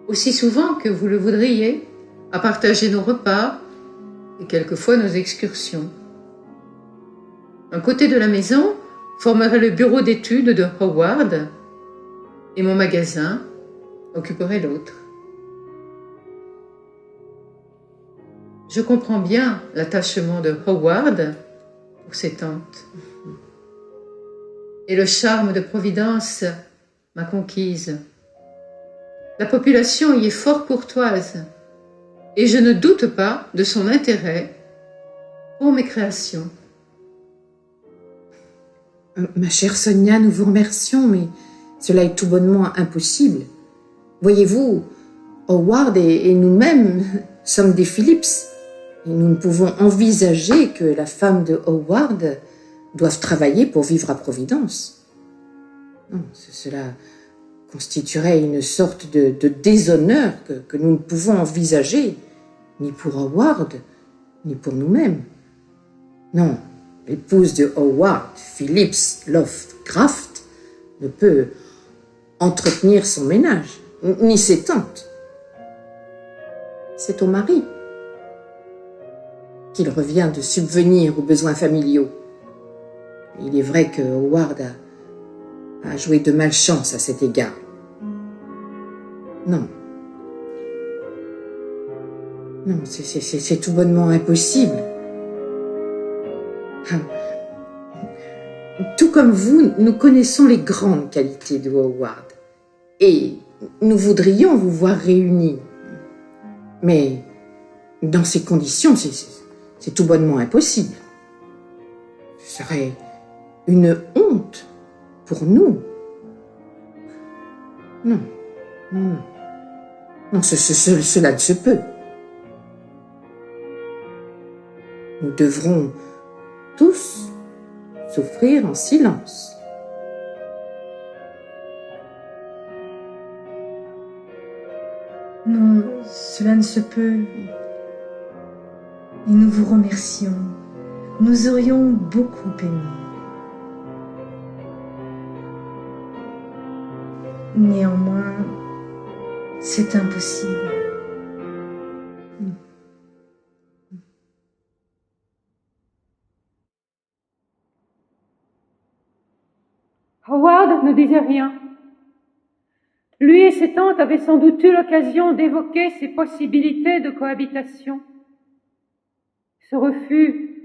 aussi souvent que vous le voudriez, à partager nos repas et quelquefois nos excursions. Un côté de la maison formerait le bureau d'études de Howard et mon magasin occuperait l'autre. Je comprends bien l'attachement de Howard pour ses tantes. Et le charme de Providence m'a conquise. La population y est fort courtoise et je ne doute pas de son intérêt pour mes créations. Ma chère Sonia, nous vous remercions, mais cela est tout bonnement impossible. Voyez-vous, Howard et nous-mêmes sommes des Phillips. Et nous ne pouvons envisager que la femme de Howard doive travailler pour vivre à Providence. Non, cela constituerait une sorte de déshonneur que nous ne pouvons envisager, ni pour Howard, ni pour nous-mêmes. Non, l'épouse de Howard, Phillips Lovecraft, ne peut entretenir son ménage, ni ses tantes. C'est au mari qu'il revient de subvenir aux besoins familiaux. Il est vrai que Howard a joué de malchance à cet égard. Non, c'est tout bonnement impossible. Tout comme vous, nous connaissons les grandes qualités de Howard et nous voudrions vous voir réunis. Mais dans ces conditions, c'est tout bonnement impossible. Ce serait une honte pour nous. Non, cela ne se peut. Nous devrons tous souffrir en silence. Non, cela ne se peut. Et nous vous remercions. Nous aurions beaucoup aimé. Néanmoins, c'est impossible. Howard ne disait rien. Lui et ses tantes avaient sans doute eu l'occasion d'évoquer ces possibilités de cohabitation. Ce refus,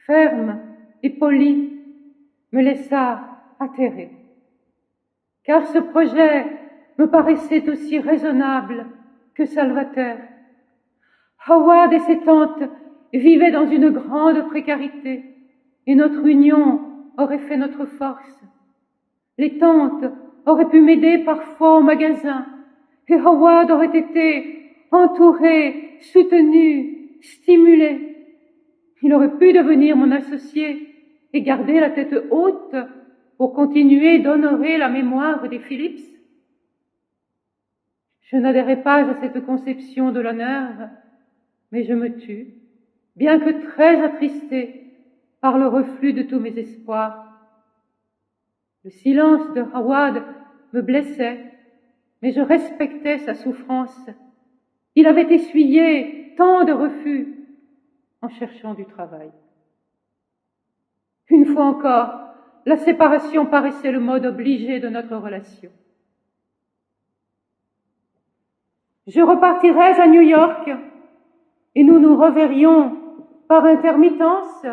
ferme et poli, me laissa atterrée, car ce projet me paraissait aussi raisonnable que salvateur. Howard et ses tantes vivaient dans une grande précarité, et notre union aurait fait notre force. Les tantes auraient pu m'aider parfois au magasin, et Howard aurait été entouré, soutenu, stimulé. Il aurait pu devenir mon associé et garder la tête haute pour continuer d'honorer la mémoire des Phillips. Je n'adhérais pas à cette conception de l'honneur, mais je me tus, bien que très attristée par le reflux de tous mes espoirs. Le silence de Howard me blessait, mais je respectais sa souffrance. Il avait essuyé tant de refus en cherchant du travail. Une fois encore, la séparation paraissait le mode obligé de notre relation. Je repartirais à New York et nous nous reverrions par intermittence.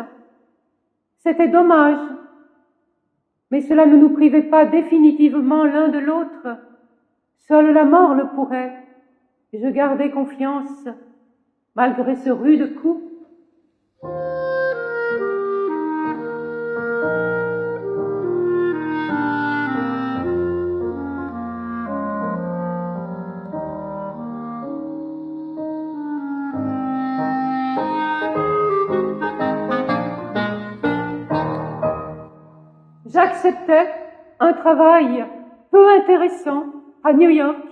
C'était dommage, mais cela ne nous privait pas définitivement l'un de l'autre. Seule la mort le pourrait. Et je gardais confiance, malgré ce rude coup. J'acceptais un travail peu intéressant à New York,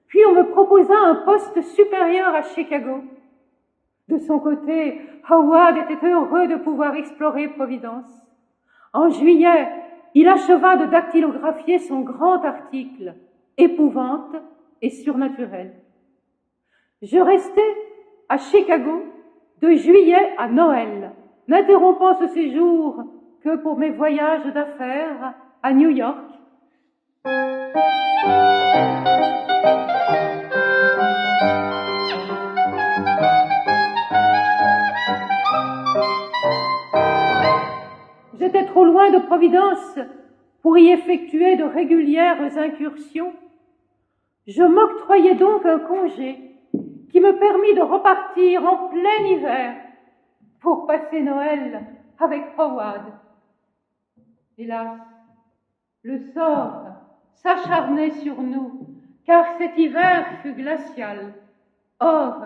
puis on me proposa un poste supérieur à Chicago. De son côté, Howard était heureux de pouvoir explorer Providence. En juillet, il acheva de dactylographier son grand article « Épouvante et surnaturel ». Je restai à Chicago de juillet à Noël, n'interrompant ce séjour que pour mes voyages d'affaires à New York. J'étais trop loin de Providence pour y effectuer de régulières incursions. Je m'octroyai donc un congé qui me permit de repartir en plein hiver pour passer Noël avec Howard. Hélas, le sort s'acharnait sur nous, car cet hiver fut glacial. Or,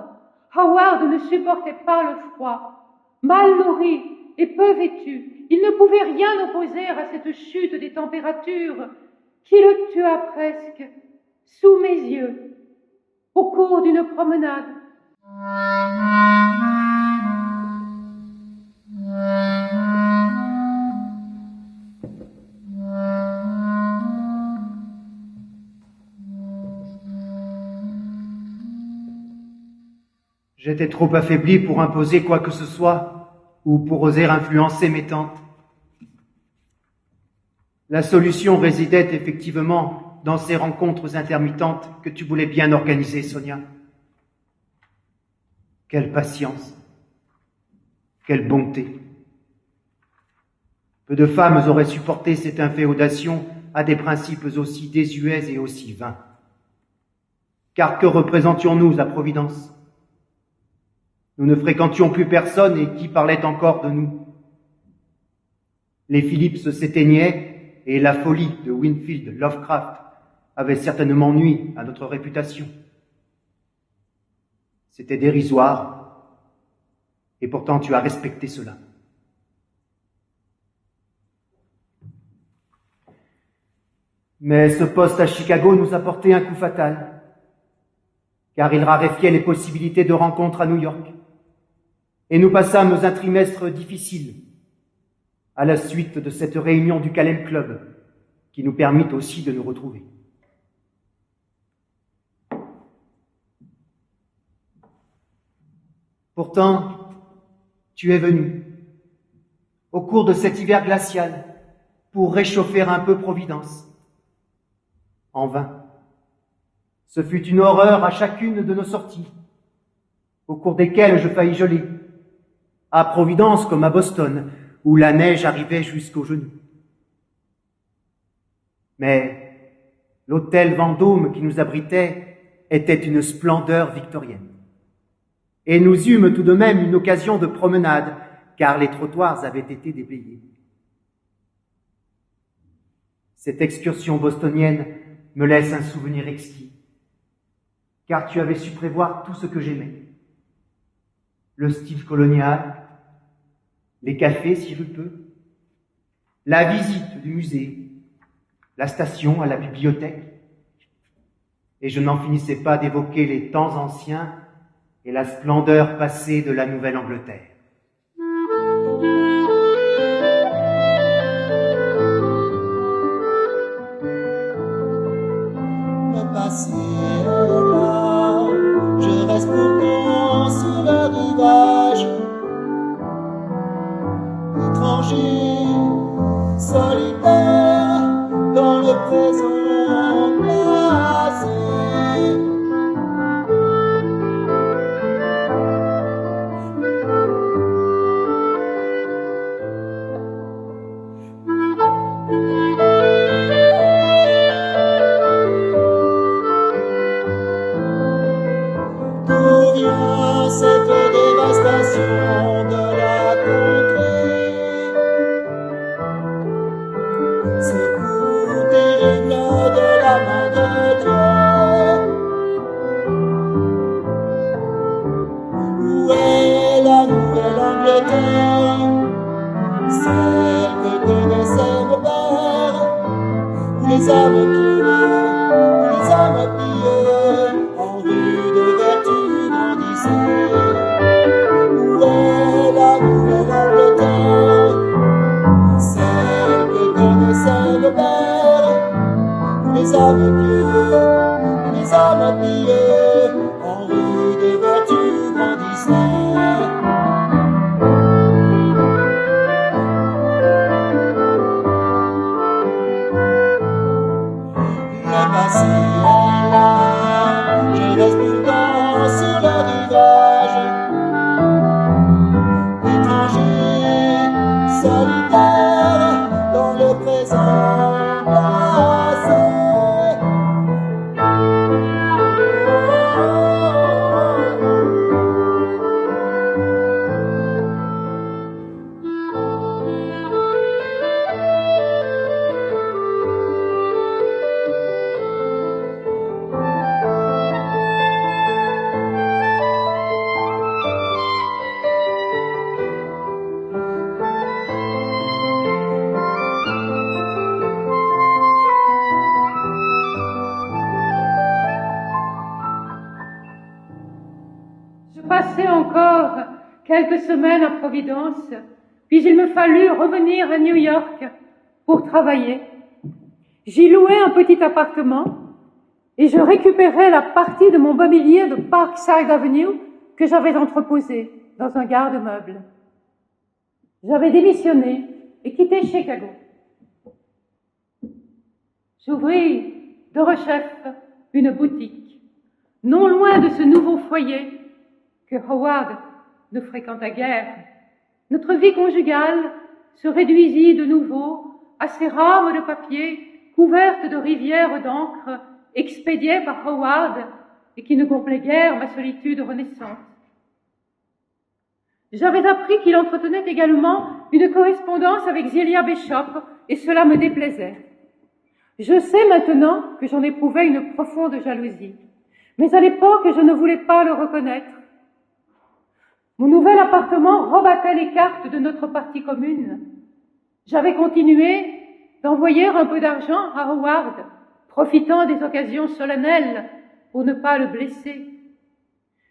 Howard ne supportait pas le froid. Mal nourri et peu vêtu, il ne pouvait rien opposer à cette chute des températures qui le tua presque sous mes yeux au cours d'une promenade. J'étais trop affaibli pour imposer quoi que ce soit ou pour oser influencer mes tantes. La solution résidait effectivement dans ces rencontres intermittentes que tu voulais bien organiser, Sonia. Quelle patience, quelle bonté. Peu de femmes auraient supporté cette inféodation à des principes aussi désuets et aussi vains. Car que représentions-nous à Providence ? Nous ne fréquentions plus personne et qui parlait encore de nous. Les Phillips s'éteignaient et la folie de Winfield Lovecraft avait certainement nui à notre réputation. C'était dérisoire, et pourtant tu as respecté cela. Mais ce poste à Chicago nous a porté un coup fatal, car il raréfiait les possibilités de rencontre à New York. Et nous passâmes un trimestre difficile à la suite de cette réunion du Calem Club qui nous permit aussi de nous retrouver. Pourtant, tu es venu au cours de cet hiver glacial pour réchauffer un peu Providence. En vain. Ce fut une horreur à chacune de nos sorties, au cours desquelles je faillis geler, à Providence comme à Boston, où la neige arrivait jusqu'aux genoux. Mais l'hôtel Vendôme qui nous abritait était une splendeur victorienne. Et nous eûmes tout de même une occasion de promenade, car les trottoirs avaient été déblayés. Cette excursion bostonienne me laisse un souvenir exquis, car tu avais su prévoir tout ce que j'aimais. Le style colonial, les cafés si je peux, la visite du musée, la station à la bibliothèque. Et je n'en finissais pas d'évoquer les temps anciens et la splendeur passée de la Nouvelle-Angleterre. Le passé est là, je reste pourtant sur le rivage, étranger, solitaire, dans le présent glacé. D'où vient cette dévastation de la contrée? Ces coups terribles de la main de Dieu. Où est la Nouvelle-Angleterre, celle que connaissait mon père? Où les âmes pieux, en vue de vertu grandissaient? Où est la Nouvelle-Angleterre, celle que connaissait le père? Où les âmes pieux, en vue de vertu grandissaient? Le passé est là, je reste pourtant sur le rivage, étranger, solitaire, dans le présent glacé. Je passai encore quelques semaines à Providence, puis il me fallut revenir à New York pour travailler. J'y louai un petit appartement et je récupérais la partie de mon mobilier de Parkside Avenue que j'avais entreposé dans un garde-meuble. J'avais démissionné et quitté Chicago. J'ouvris de rechef une boutique, non loin de ce nouveau foyer que Howard ne fréquenta guère. Notre vie conjugale se réduisit de nouveau à ces rames de papier couvertes de rivières d'encre expédiées par Howard et qui ne gonflaient guère ma solitude renaissante. J'avais appris qu'il entretenait également une correspondance avec Zelia Bishop et cela me déplaisait. Je sais maintenant que j'en éprouvais une profonde jalousie, mais à l'époque je ne voulais pas le reconnaître. Mon nouvel appartement rebattait les cartes de notre partie commune. J'avais continué d'envoyer un peu d'argent à Howard, profitant des occasions solennelles pour ne pas le blesser.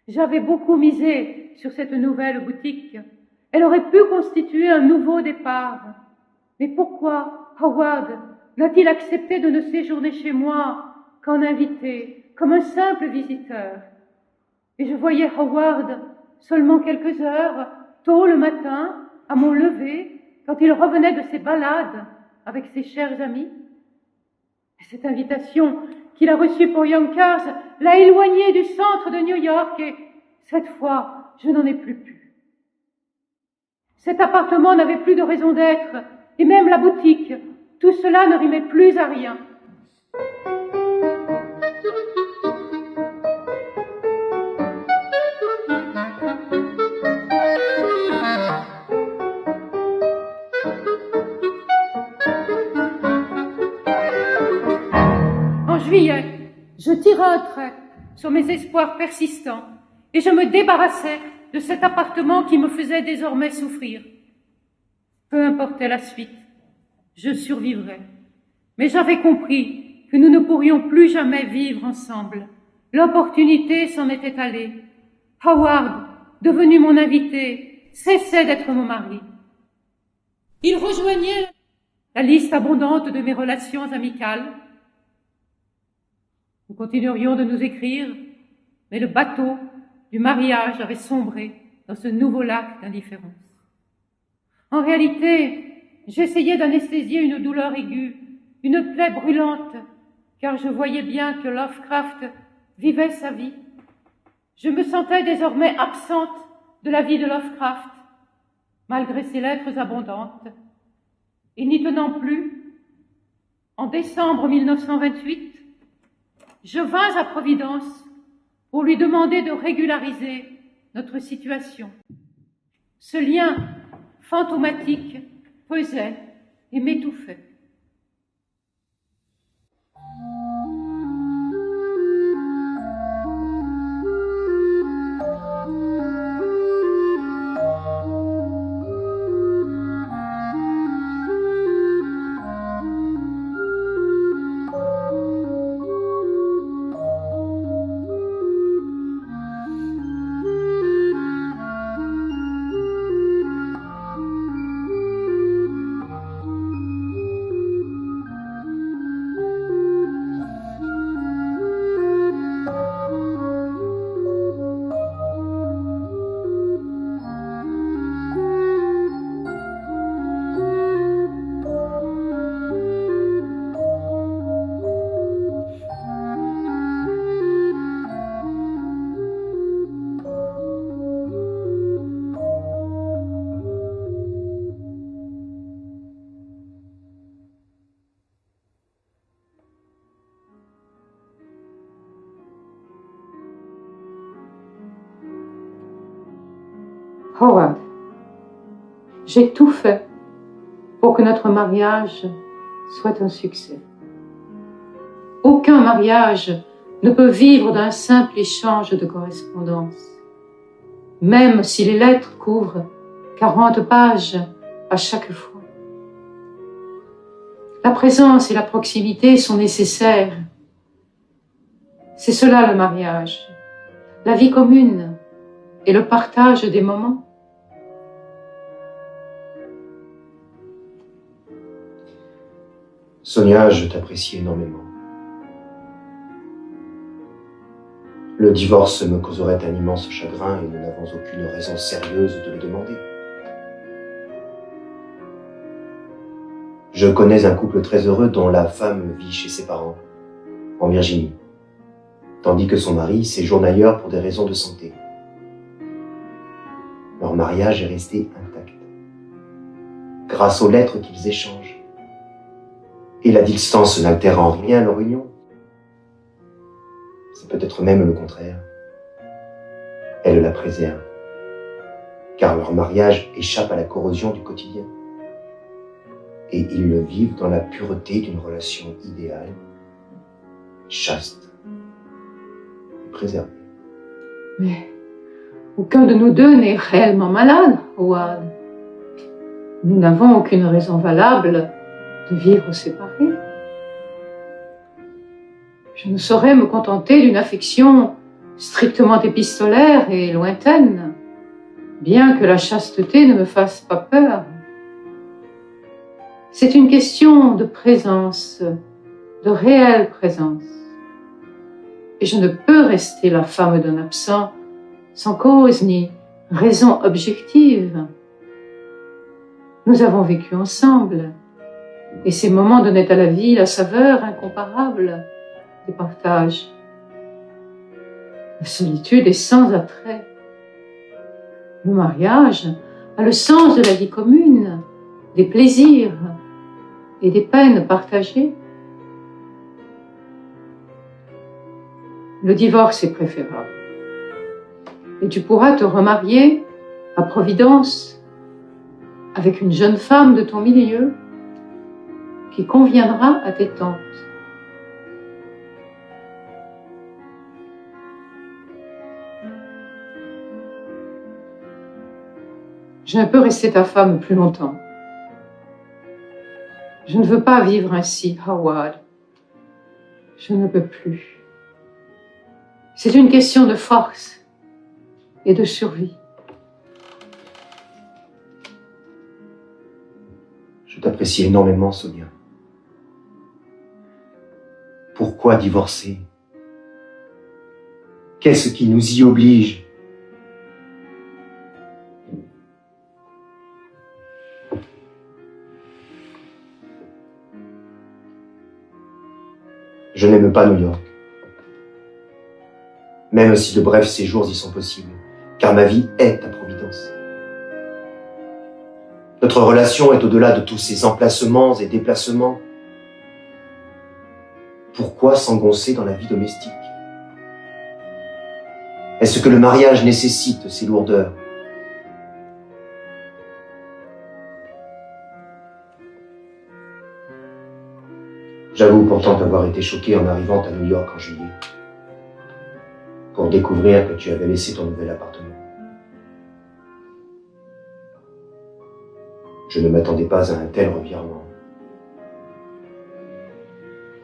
J'avais beaucoup misé sur cette nouvelle boutique. Elle aurait pu constituer un nouveau départ. Mais pourquoi Howard n'a-t-il accepté de ne séjourner chez moi qu'en invité, comme un simple visiteur? Et je voyais Howard seulement quelques heures, tôt le matin, à mon lever, quand il revenait de ses balades avec ses chers amis. Et cette invitation qu'il a reçue pour Yonkers l'a éloigné du centre de New York et, cette fois, je n'en ai plus pu. Cet appartement n'avait plus de raison d'être, et même la boutique, tout cela ne rimait plus à rien. En juillet, je tirai un trait sur mes espoirs persistants et je me débarrassai de cet appartement qui me faisait désormais souffrir. Peu importait la suite, je survivrais. Mais j'avais compris que nous ne pourrions plus jamais vivre ensemble. L'opportunité s'en était allée. Howard, devenu mon invité, cessait d'être mon mari. Il rejoignait la liste abondante de mes relations amicales. Nous continuerions de nous écrire, mais le bateau du mariage avait sombré dans ce nouveau lac d'indifférence. En réalité, j'essayais d'anesthésier une douleur aiguë, une plaie brûlante, car je voyais bien que Lovecraft vivait sa vie. Je me sentais désormais absente de la vie de Lovecraft, malgré ses lettres abondantes. Et n'y tenant plus, en décembre 1928, je vins à Providence pour lui demander de régulariser notre situation. Ce lien fantomatique pesait et m'étouffait. Howard, j'ai tout fait pour que notre mariage soit un succès. Aucun mariage ne peut vivre d'un simple échange de correspondance, même si les lettres couvrent 40 pages à chaque fois. La présence et la proximité sont nécessaires. C'est cela le mariage, la vie commune et le partage des moments. Sonia, je t'apprécie énormément. Le divorce me causerait un immense chagrin et nous n'avons aucune raison sérieuse de le demander. Je connais un couple très heureux dont la femme vit chez ses parents, en Virginie, tandis que son mari séjourne ailleurs pour des raisons de santé. Leur mariage est resté intact, grâce aux lettres qu'ils échangent. Et la distance n'altère en rien leur union. C'est peut-être même le contraire. Elle la préserve, car leur mariage échappe à la corrosion du quotidien. Et ils le vivent dans la pureté d'une relation idéale, chaste et préservée. Mais aucun de nous deux n'est réellement malade, Howard. Nous n'avons aucune raison valable de vivre séparés. Je ne saurais me contenter d'une affection strictement épistolaire et lointaine, bien que la chasteté ne me fasse pas peur. C'est une question de présence, de réelle présence. Et je ne peux rester la femme d'un absent sans cause ni raison objective. Nous avons vécu ensemble, et ces moments donnaient à la vie la saveur incomparable des partages. La solitude est sans attrait. Le mariage a le sens de la vie commune, des plaisirs et des peines partagées. Le divorce est préférable. Et tu pourras te remarier à Providence avec une jeune femme de ton milieu qui conviendra à tes tantes. Je ne peux rester ta femme plus longtemps. Je ne veux pas vivre ainsi, Howard. Je ne peux plus. C'est une question de force et de survie. Je t'apprécie énormément, Sonia. Pourquoi divorcer Qu'est-ce qui nous y oblige? Je n'aime pas New York, même si de brefs séjours y sont possibles, car ma vie est ta providence. Notre relation est au-delà de tous ces emplacements et déplacements. Pourquoi s'engoncer dans la vie domestique? Est-ce que le mariage nécessite ces lourdeurs? J'avoue pourtant avoir été choqué en arrivant à New York en juillet, pour découvrir que tu avais laissé ton nouvel appartement. Je ne m'attendais pas à un tel revirement.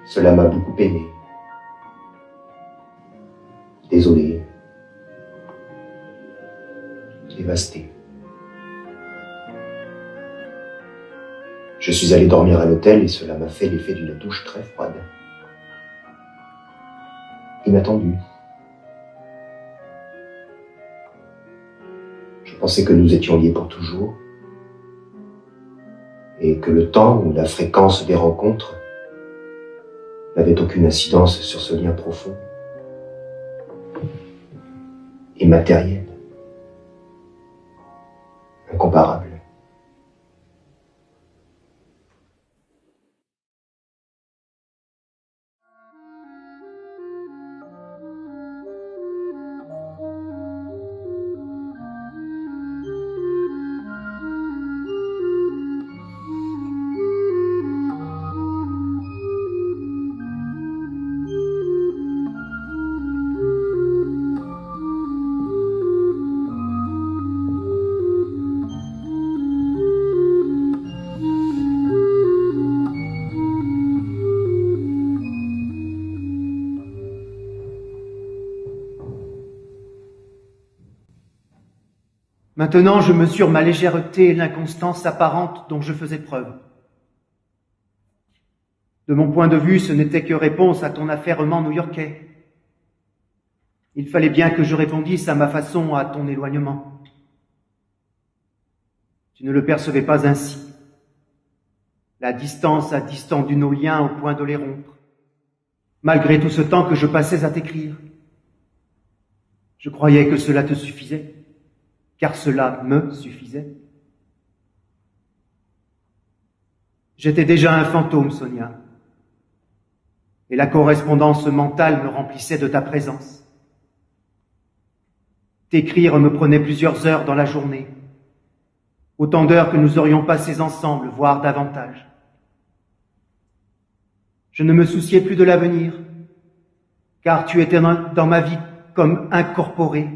Cela m'a beaucoup peiné. Désolé. Dévasté. Je suis allé dormir à l'hôtel et cela m'a fait l'effet d'une douche très froide. Inattendu. Je pensais que nous étions liés pour toujours et que le temps ou la fréquence des rencontres n'avait aucune incidence sur ce lien profond, immatériel, incomparable. Maintenant, je mesure ma légèreté et l'inconstance apparente dont je faisais preuve. De mon point de vue, ce n'était que réponse à ton affairement new-yorkais. Il fallait bien que je répondisse à ma façon à ton éloignement. Tu ne le percevais pas ainsi. La distance a distendu nos liens au point de les rompre, malgré tout ce temps que je passais à t'écrire. Je croyais que cela te suffisait, car cela me suffisait. J'étais déjà un fantôme, Sonia, et la correspondance mentale me remplissait de ta présence. T'écrire me prenait plusieurs heures dans la journée, autant d'heures que nous aurions passées ensemble, voire davantage. Je ne me souciais plus de l'avenir, car tu étais dans ma vie comme incorporé.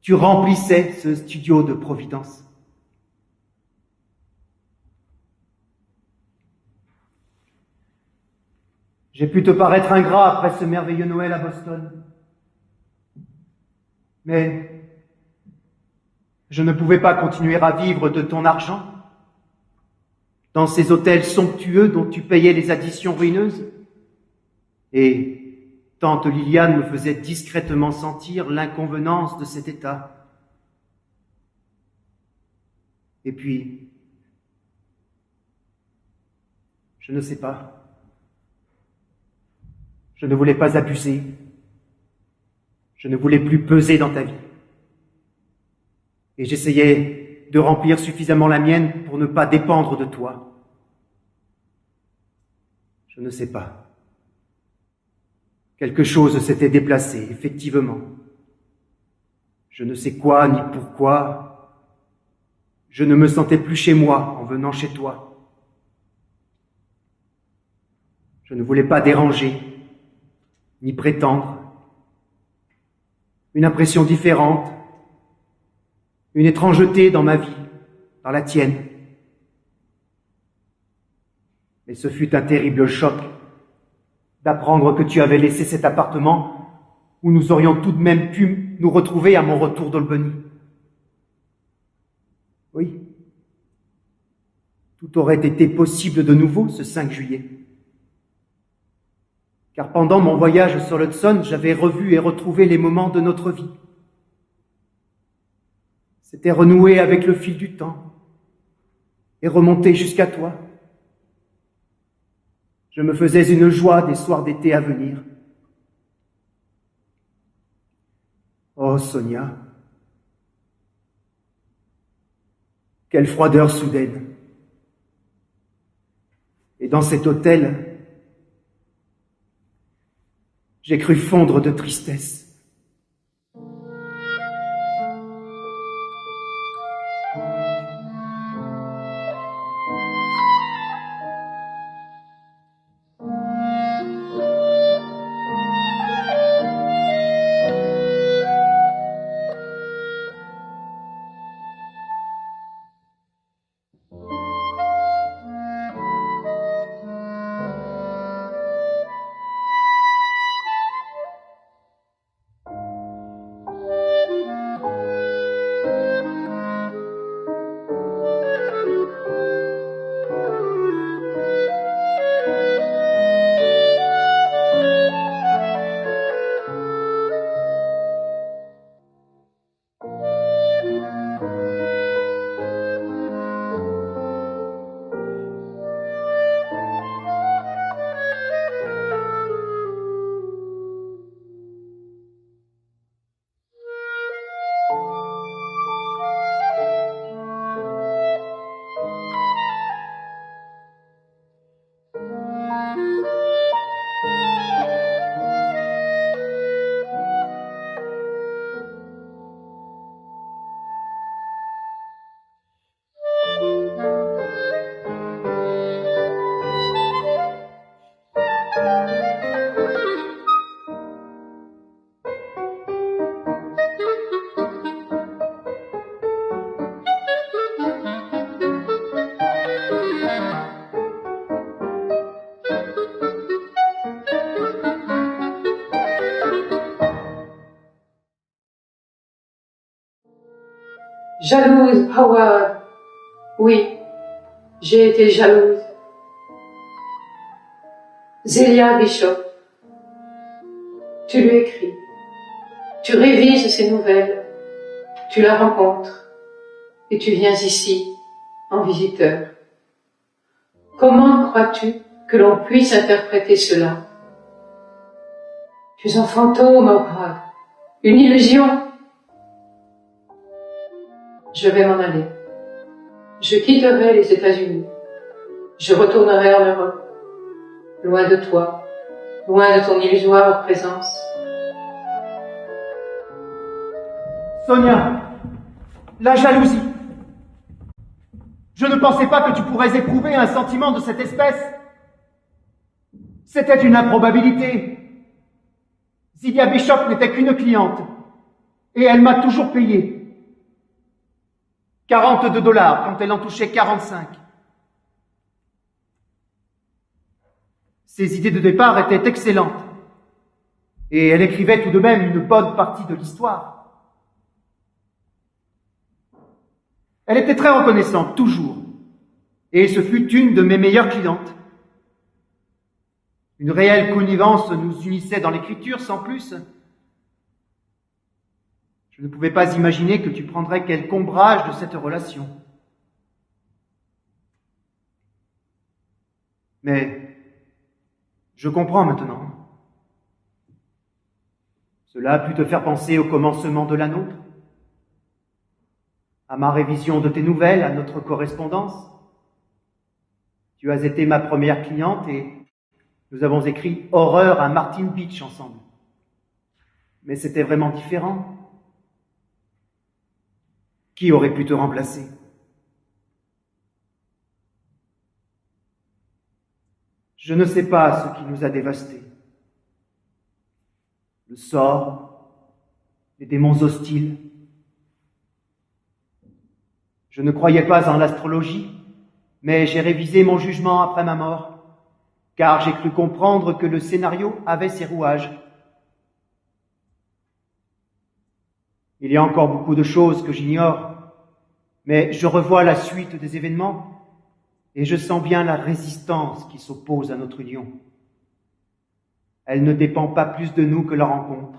Tu remplissais ce studio de Providence. J'ai pu te paraître ingrat après ce merveilleux Noël à Boston. Mais je ne pouvais pas continuer à vivre de ton argent dans ces hôtels somptueux dont tu payais les additions ruineuses. Et tante Liliane me faisait discrètement sentir l'inconvenance de cet état. Et puis, je ne sais pas. Je ne voulais pas abuser. Je ne voulais plus peser dans ta vie. Et j'essayais de remplir suffisamment la mienne pour ne pas dépendre de toi. Je ne sais pas. Quelque chose s'était déplacé, effectivement. Je ne sais quoi ni pourquoi. Je ne me sentais plus chez moi en venant chez toi. Je ne voulais pas déranger, ni prétendre. Une impression différente, une étrangeté dans ma vie, dans la tienne. Et ce fut un terrible choc d'apprendre que tu avais laissé cet appartement où nous aurions tout de même pu nous retrouver à mon retour d'Albany. Oui, tout aurait été possible de nouveau ce 5 juillet. car pendant mon voyage sur l'Hudson, j'avais revu et retrouvé les moments de notre vie. C'était renoué avec le fil du temps et remonté jusqu'à toi. Je me faisais une joie des soirs d'été à venir. Oh, Sonia, quelle froideur soudaine. Et dans cet hôtel, j'ai cru fondre de tristesse. Jalouse, Howard. Oui, j'ai été jalouse. Zélia Bishop. Tu lui écris. Tu révises ses nouvelles. Tu la rencontres. Et tu viens ici, en visiteur. Comment crois-tu que l'on puisse interpréter cela? Tu es un fantôme, Howard. Une illusion. Je vais m'en aller. Je quitterai les États-Unis. Je retournerai en Europe, loin de toi, loin de ton illusoire présence. Sonia, la jalousie. Je ne pensais pas que tu pourrais éprouver un sentiment de cette espèce. C'était une improbabilité. Zélia Bishop n'était qu'une cliente, et elle m'a toujours payé. 42 $ quand elle en touchait 45. Ses idées de départ étaient excellentes, et elle écrivait tout de même une bonne partie de l'histoire. Elle était très reconnaissante, toujours, et ce fut une de mes meilleures clientes. Une réelle connivence nous unissait dans l'écriture, sans plus. Je ne pouvais pas imaginer que tu prendrais quelque ombrage de cette relation. Mais je comprends maintenant. Cela a pu te faire penser au commencement de la nôtre, à ma révision de tes nouvelles, à notre correspondance. Tu as été ma première cliente et nous avons écrit Horreur à Martin Beach ensemble. Mais c'était vraiment différent. Qui aurait pu te remplacer? Je ne sais pas ce qui nous a dévastés. Le sort, les démons hostiles. Je ne croyais pas en l'astrologie, mais j'ai révisé mon jugement après ma mort, car j'ai cru comprendre que le scénario avait ses rouages. Il y a encore beaucoup de choses que j'ignore, mais je revois la suite des événements et je sens bien la résistance qui s'oppose à notre union. Elle ne dépend pas plus de nous que la rencontre.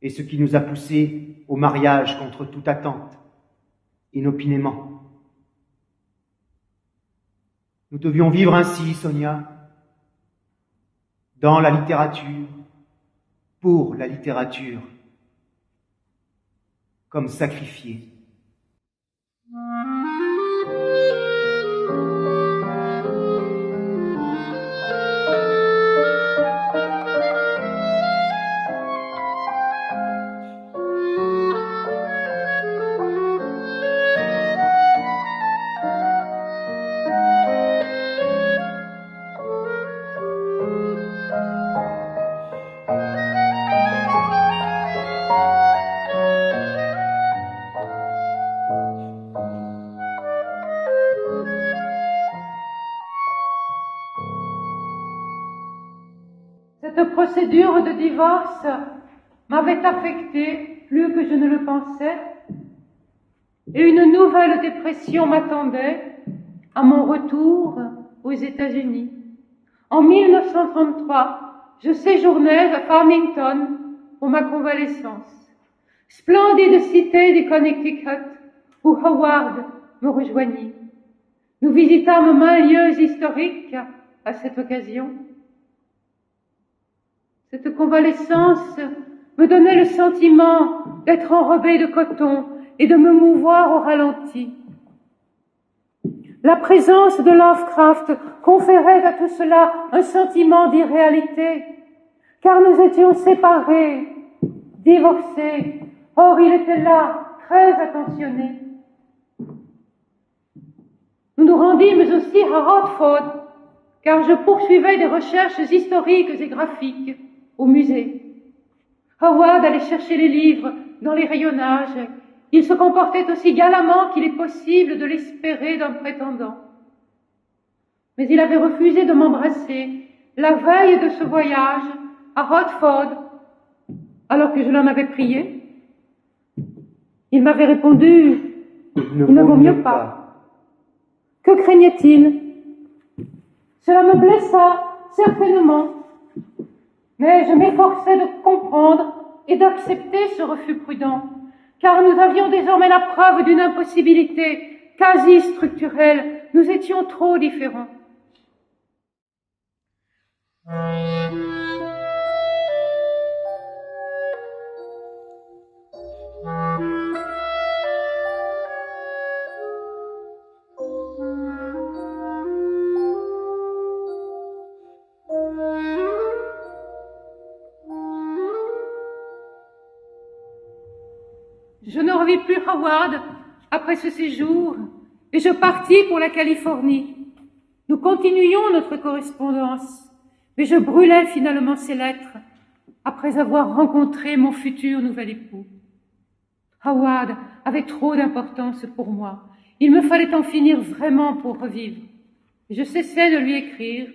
Et ce qui nous a poussés au mariage contre toute attente, inopinément. Nous devions vivre ainsi, Sonia, dans la littérature, pour la littérature, comme sacrifiés. Cette procédure de divorce m'avait affecté plus que je ne le pensais, et une nouvelle dépression m'attendait à mon retour aux États-Unis. En 1933, je séjournais à Farmington pour ma convalescence, splendide cité du Connecticut où Howard me rejoignit. Nous visitâmes maints lieux historiques à cette occasion. Cette convalescence me donnait le sentiment d'être enrobée de coton et de me mouvoir au ralenti. La présence de Lovecraft conférait à tout cela un sentiment d'irréalité, car nous étions séparés, divorcés. Or, il était là, très attentionné. Nous nous rendîmes aussi à Hartford, car je poursuivais des recherches historiques et graphiques au musée. Howard allait chercher les livres dans les rayonnages. Il se comportait aussi galamment qu'il est possible de l'espérer d'un prétendant. Mais il avait refusé de m'embrasser la veille de ce voyage à Hartford, alors que je l'en avais prié. Il m'avait répondu « Il ne vaut mieux pas ». Que craignait-il? Cela me blessa, certainement. Mais je m'efforçais de comprendre et d'accepter ce refus prudent, car nous avions désormais la preuve d'une impossibilité quasi structurelle. Nous étions trop différents. Je ne revis plus Howard après ce séjour et je partis pour la Californie. Nous continuions notre correspondance, mais je brûlai finalement ces lettres après avoir rencontré mon futur nouvel époux. Howard avait trop d'importance pour moi. Il me fallait en finir vraiment pour revivre. Je cessai de lui écrire.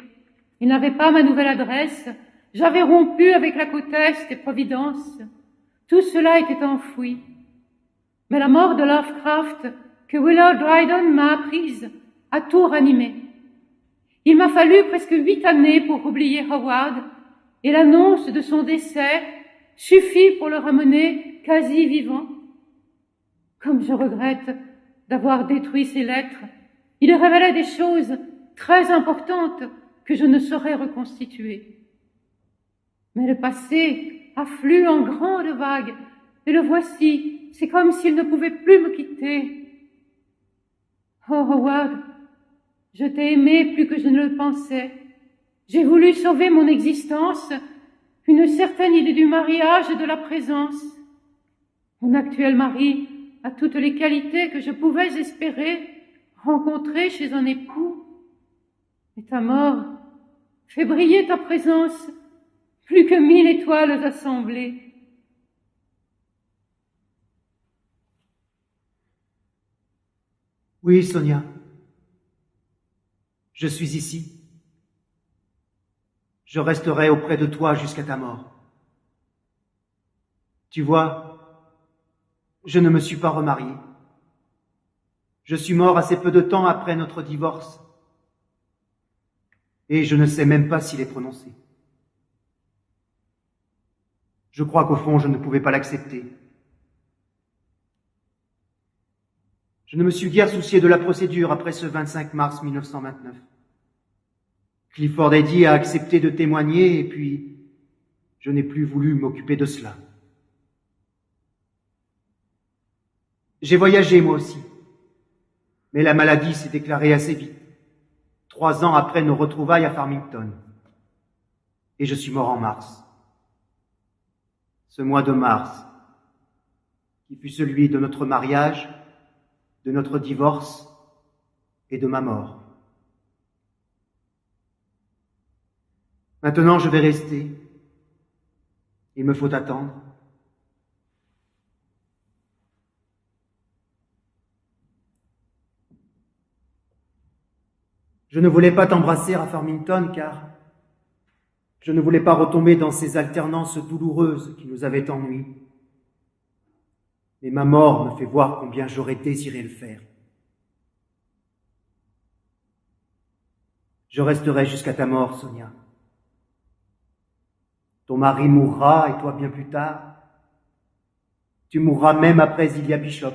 Il n'avait pas ma nouvelle adresse. J'avais rompu avec la côte Est et Providence. Tout cela était enfoui. Mais la mort de Lovecraft, que Willard Dryden m'a apprise, a tout ranimé. Il m'a fallu presque 8 années pour oublier Howard, et l'annonce de son décès suffit pour le ramener quasi vivant. Comme je regrette d'avoir détruit ces lettres, il révélait des choses très importantes que je ne saurais reconstituer. Mais le passé afflue en grandes vagues, et le voici. C'est comme s'il ne pouvait plus me quitter. Oh, Howard, je t'ai aimé plus que je ne le pensais. J'ai voulu sauver mon existence, une certaine idée du mariage et de la présence. Mon actuel mari a toutes les qualités que je pouvais espérer rencontrer chez un époux. Et ta mort fait briller ta présence plus que 1000 étoiles assemblées. Oui, Sonia. Je suis ici. Je resterai auprès de toi jusqu'à ta mort. Tu vois, je ne me suis pas remarié. Je suis mort assez peu de temps après notre divorce. Et je ne sais même pas s'il est prononcé. Je crois qu'au fond, je ne pouvais pas l'accepter. Je ne me suis guère soucié de la procédure après ce 25 mars 1929. Clifford Eddy a accepté de témoigner et puis je n'ai plus voulu m'occuper de cela. J'ai voyagé moi aussi, mais la maladie s'est déclarée assez vite, 3 ans après nos retrouvailles à Farmington. Et je suis mort en mars. Ce mois de mars, qui fut celui de notre mariage, de notre divorce et de ma mort. Maintenant, je vais rester. Il me faut attendre. Je ne voulais pas t'embrasser à Farmington car je ne voulais pas retomber dans ces alternances douloureuses qui nous avaient ennuyés. Mais ma mort me fait voir combien j'aurais désiré le faire. Je resterai jusqu'à ta mort, Sonia. Ton mari mourra et toi bien plus tard. Tu mourras même après Zilia Bishop.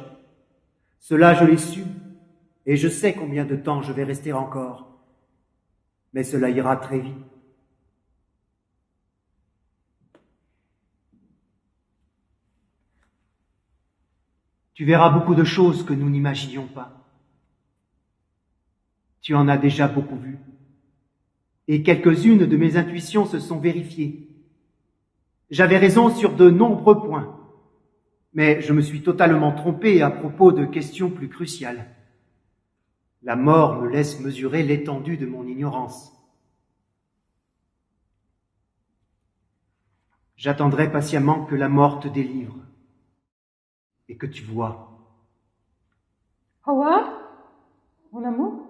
Cela, je l'ai su et je sais combien de temps je vais rester encore. Mais cela ira très vite. Tu verras beaucoup de choses que nous n'imaginions pas. Tu en as déjà beaucoup vu. Et quelques-unes de mes intuitions se sont vérifiées. J'avais raison sur de nombreux points, mais je me suis totalement trompé à propos de questions plus cruciales. La mort me laisse mesurer l'étendue de mon ignorance. J'attendrai patiemment que la mort te délivre et que tu vois. Howard, mon amour,